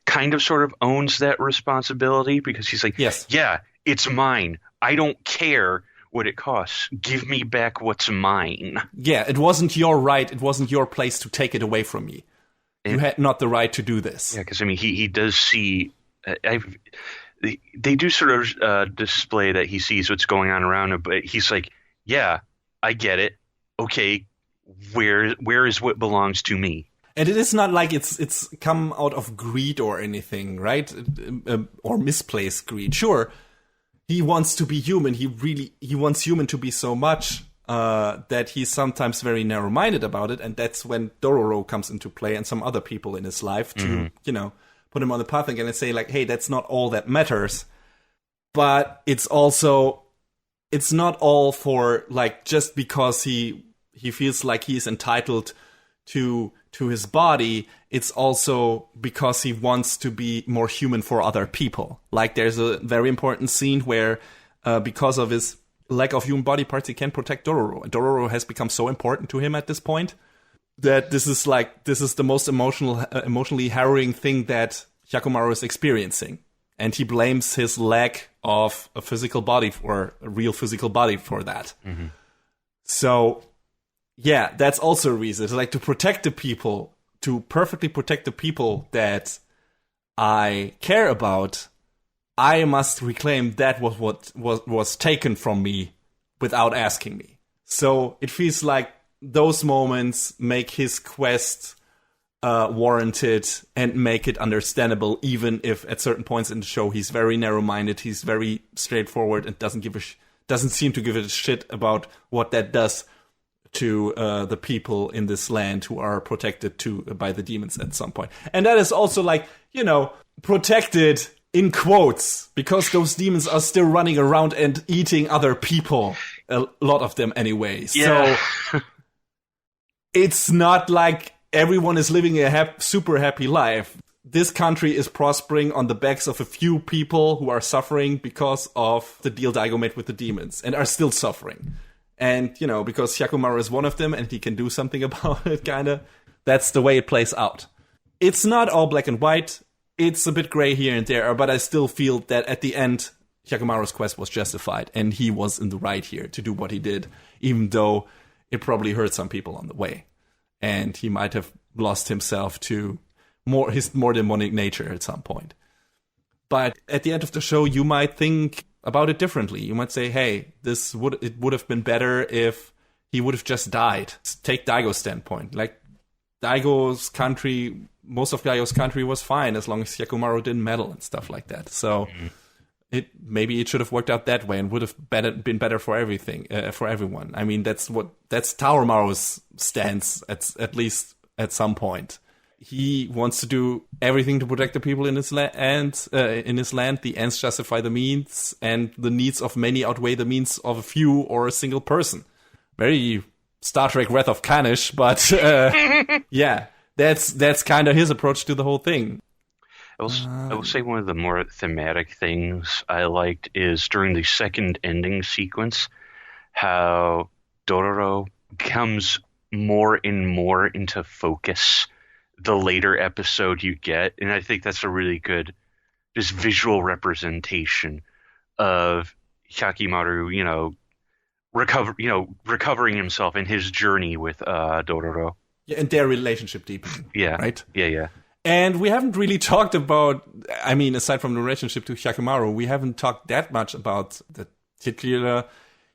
kind of owns that responsibility because he's like, yes, yeah, it's mine. I don't care what it costs. Give me back what's mine. Yeah, it wasn't your right. It wasn't your place to take it away from me. You had not the right to do this. Yeah, because he does see. They do sort of display that he sees what's going on around him, but he's like, yeah, I get it. Okay, where is what belongs to me? And it is not like it's come out of greed or anything, right? Or misplaced greed. Sure, he wants to be human. He wants human to be so much. that he's sometimes very narrow-minded about it, and that's when Dororo comes into play and some other people in his life to, put him on the path again and say, like, hey, that's not all that matters. But it's not all for, like, just because he feels like he's entitled to his body, it's also because he wants to be more human for other people. Like, there's a very important scene where, because of his lack of human body parts, he can protect Dororo. And Dororo has become so important to him at this point that this is the most emotionally harrowing thing that Hyakkimaru is experiencing. And he blames his lack of a physical body or a real physical body for that. Mm-hmm. So, yeah, that's also a reason. It's like to protect the people, to perfectly protect the people that I care about, I must reclaim that what was taken from me without asking me. So it feels like those moments make his quest warranted and make it understandable, even if at certain points in the show he's very narrow-minded, he's very straightforward, and doesn't seem to give a shit about what that does to the people in this land who are protected by the demons at some point. And that is also like, protected in quotes, because those demons are still running around and eating other people, a lot of them anyway. Yeah. So it's not like everyone is living a super happy life. This country is prospering on the backs of a few people who are suffering because of the deal Daigo made with the demons and are still suffering. And, because Hyakkimaru is one of them and he can do something about it, kinda, that's the way it plays out. It's not all black and white. It's a bit gray here and there, but I still feel that at the end, Hyakkimaru's quest was justified, and he was in the right here to do what he did, even though it probably hurt some people on the way. And he might have lost himself to his more demonic nature at some point. But at the end of the show, you might think about it differently. You might say, hey, it would have been better if he would have just died. Take Daigo's standpoint. Like, Daigo's country, most of Daigo's country was fine as long as Hyakkimaru didn't meddle and stuff like that. So maybe it should have worked out that way and would have been better for everything, for everyone. I mean, that's Taromaru's stance, at least at some point. He wants to do everything to protect the people in his land. The ends justify the means, and the needs of many outweigh the means of a few or a single person. Very Star Trek Wrath of Kanish, but yeah, that's kind of his approach to the whole thing. I will say one of the more thematic things I liked is during the second ending sequence, how Dororo comes more and more into focus the later episode you get, and I think that's a really good just visual representation of Hyakkimaru, recovering himself in his journey with Dororo. Yeah, and their relationship deepening. Yeah. Right? Yeah. And we haven't really talked about, I mean, aside from the relationship to Hyakkimaru, we haven't talked that much about the titular.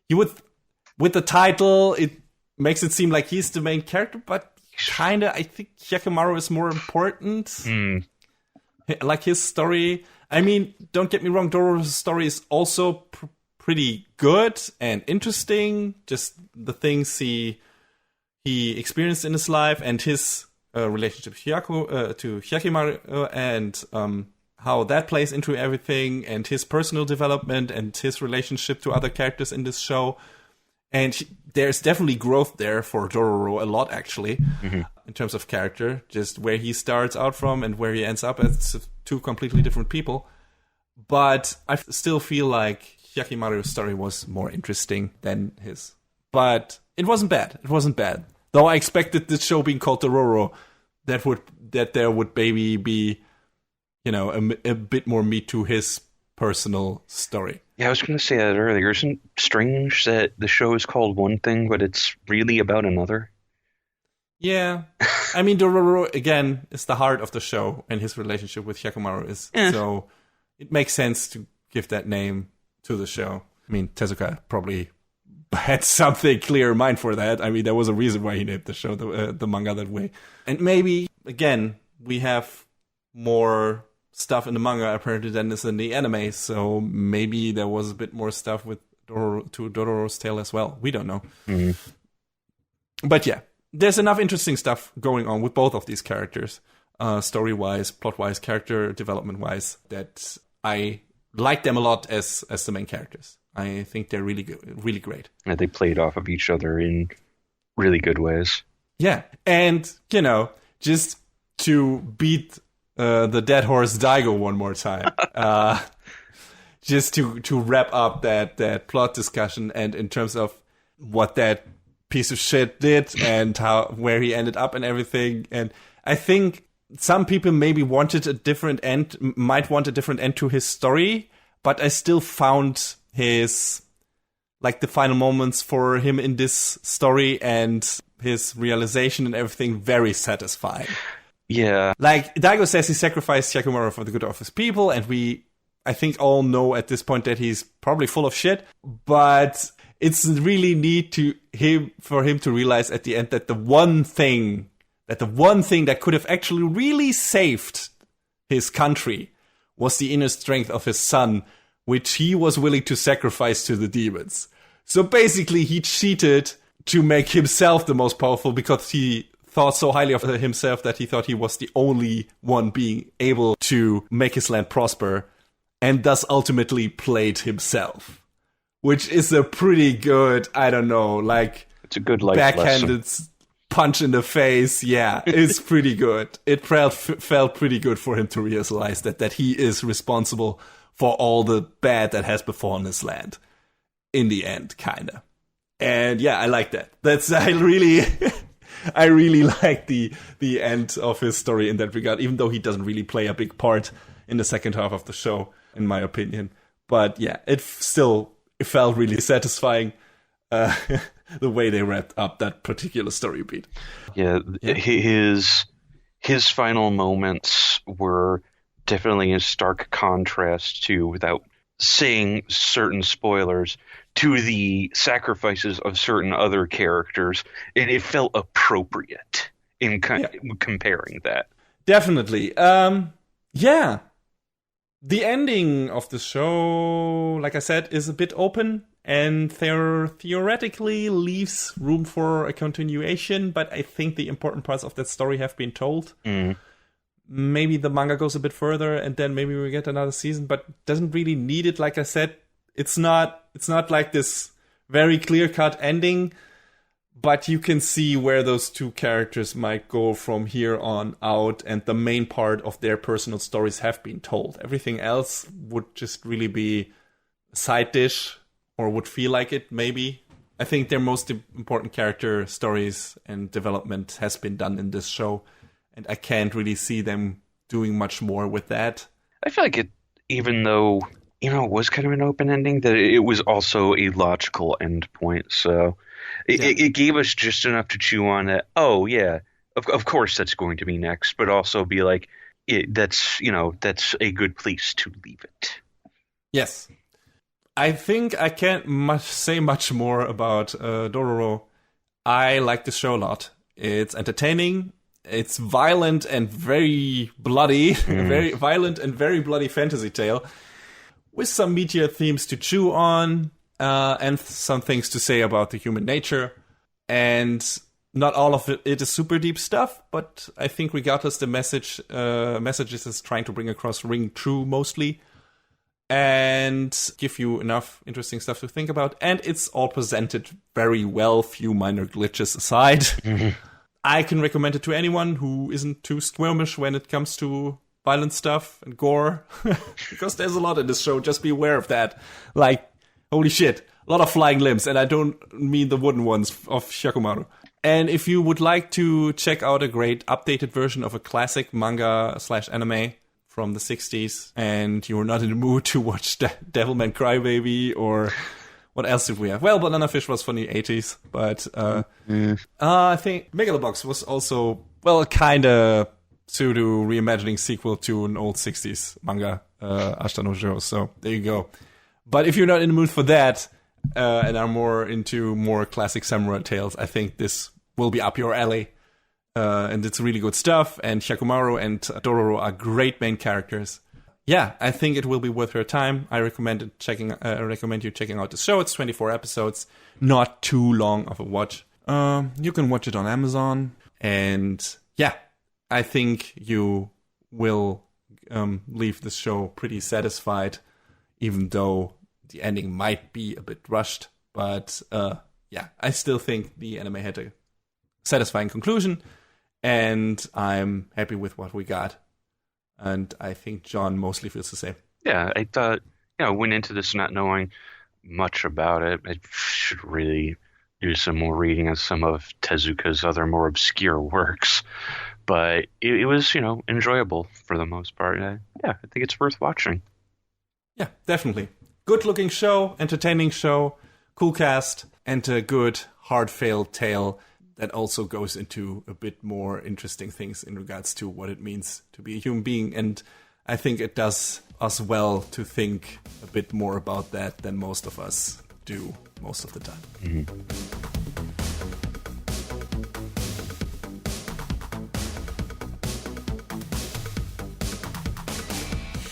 With the title, it makes it seem like he's the main character, but kinda, I think Hyakkimaru is more important. Like his story. I mean, don't get me wrong, Dororo's story is also pretty good and interesting. Just the things he experienced in his life and his relationship to Hyakkimaru and how that plays into everything, and his personal development and his relationship to other characters in this show. And there's definitely growth there for Dororo, a lot actually, in terms of character, just where he starts out from and where he ends up as two completely different people. But I still feel like Hyakkimaru's story was more interesting than his. But it wasn't bad. Though I expected this show being called Dororo, that there would maybe be, a bit more meat to his personal story. Yeah, I was going to say that earlier. Isn't it strange that the show is called one thing, but it's really about another? Yeah. I mean, Dororo, again, is the heart of the show, and his relationship with Hyakkimaru is. So it makes sense to give that name to the show. I mean, Tezuka probably had something clear in mind for that. I mean, there was a reason why he named the show, the manga that way. And maybe, again, we have more stuff in the manga apparently than is in the anime, so maybe there was a bit more stuff with Dororo's tale as well. We don't know. Mm-hmm. But yeah, there's enough interesting stuff going on with both of these characters, story-wise, plot-wise, character development-wise, that I like them a lot as the main characters. I think they're really good, really great. And they played off of each other in really good ways. Yeah, and, just to beat the dead horse Daigo one more time, just to wrap up that plot discussion, and in terms of what that piece of shit did and where he ended up and everything. And I think some people maybe wanted a different end, might want a different end to his story, but I still found his, the final moments for him in this story and his realization and everything very satisfying. Yeah. Daigo says he sacrificed Hyakkimaru for the good of his people, and I think all know at this point that he's probably full of shit, but it's really neat for him to realize at the end that the one thing that could have actually really saved his country was the inner strength of his son, which he was willing to sacrifice to the demons. So basically, he cheated to make himself the most powerful because he thought so highly of himself that he thought he was the only one being able to make his land prosper, and thus ultimately played himself. Which is a pretty good, it's a good life backhanded lesson. Punch in the face. Yeah, it's pretty good. It felt pretty good for him to realize that he is responsible for all the bad that has befallen his land. In the end, kinda. And yeah, I like that. I really like the end of his story in that regard, even though he doesn't really play a big part in the second half of the show, in my opinion. But yeah, it felt really satisfying the way they wrapped up that particular story beat. Yeah, his final moments were definitely in stark contrast to, without saying certain spoilers, to the sacrifices of certain other characters, and it felt appropriate in comparing that. Definitely. Yeah. The ending of the show, like I said, is a bit open, and there theoretically leaves room for a continuation, but I think the important parts of that story have been told. Mm. Maybe the manga goes a bit further, and then maybe we get another season, but doesn't really need it. Like I said, it's not like this very clear-cut ending, but you can see where those two characters might go from here on out, and the main part of their personal stories have been told. Everything else would just really be a side dish, or would feel like it, maybe. I think their most important character stories and development has been done in this show, and I can't really see them doing much more with that. I feel like it, even though, it was kind of an open ending, that it was also a logical end point, so it gave us just enough to chew on that. Oh, yeah, of course that's going to be next, but also be like, that's a good place to leave it. Yes. I think I can't say much more about Dororo. I like the show a lot. It's entertaining. It's violent and very bloody. Very violent and very bloody fantasy tale. With some meteor themes to chew on. And some things to say about the human nature. And not all of it is super deep stuff. But I think regardless, the messages it's trying to bring across ring true mostly. And give you enough interesting stuff to think about. And it's all presented very well, few minor glitches aside. Mm-hmm. I can recommend it to anyone who isn't too squirmish when it comes to violent stuff and gore. Because there's a lot in this show, just be aware of that. Holy shit, a lot of flying limbs. And I don't mean the wooden ones of Hyakkimaru. And if you would like to check out a great updated version of a classic manga/anime from the 60s, and you're not in the mood to watch Devilman Crybaby, or what else did we have? Well, Banana Fish was from the 80s, but I think Megalobox was also, kind of pseudo reimagining sequel to an old 60s manga, Ashita no Joe, so there you go. But if you're not in the mood for that, and are more into more classic samurai tales, I think this will be up your alley. And it's really good stuff, and Hyakkimaru and Dororo are great main characters. yeah, I think it will be worth your time. I recommend you checking out the show. It's 24 episodes, not too long of a watch. You can watch it on Amazon, and yeah, I think you will leave the show pretty satisfied, even though the ending might be a bit rushed. But yeah, I still think the anime had a satisfying conclusion, and I'm happy with what we got. And I think John mostly feels the same. Yeah, I thought, went into this not knowing much about it. I should really do some more reading on some of Tezuka's other more obscure works. But it was, enjoyable for the most part. Yeah, I think it's worth watching. Yeah, definitely. Good-looking show, entertaining show, cool cast, and a good hard-failed tale that also goes into a bit more interesting things in regards to what it means to be a human being. And I think it does us well to think a bit more about that than most of us do most of the time. Mm-hmm.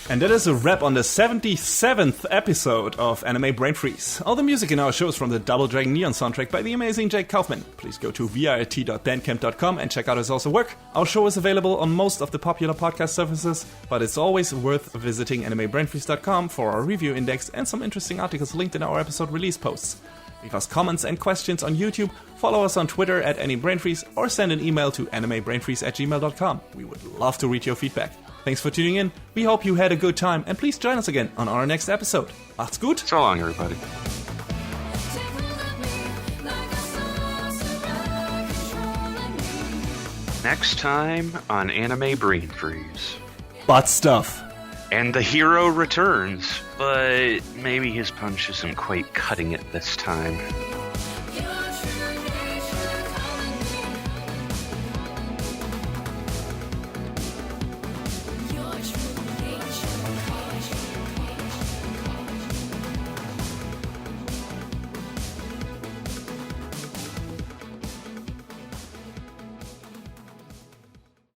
And that is a wrap on the 77th episode of Anime Brain Freeze. All the music in our show is from the Double Dragon Neon soundtrack by the amazing Jake Kaufman. Please go to virt.bandcamp.com and check out his awesome work. Our show is available on most of the popular podcast services, but it's always worth visiting animebrainfreeze.com for our review index and some interesting articles linked in our episode release posts. Leave us comments and questions on YouTube, follow us on Twitter at AnimeBrainFreeze, or send an email to animebrainfreeze@gmail.com. We would love to read your feedback. Thanks for tuning in. We hope you had a good time, and please join us again on our next episode. Macht's gut. So long, everybody. Next time on Anime Brain Freeze. Butt stuff. And the hero returns, but maybe his punch isn't quite cutting it this time.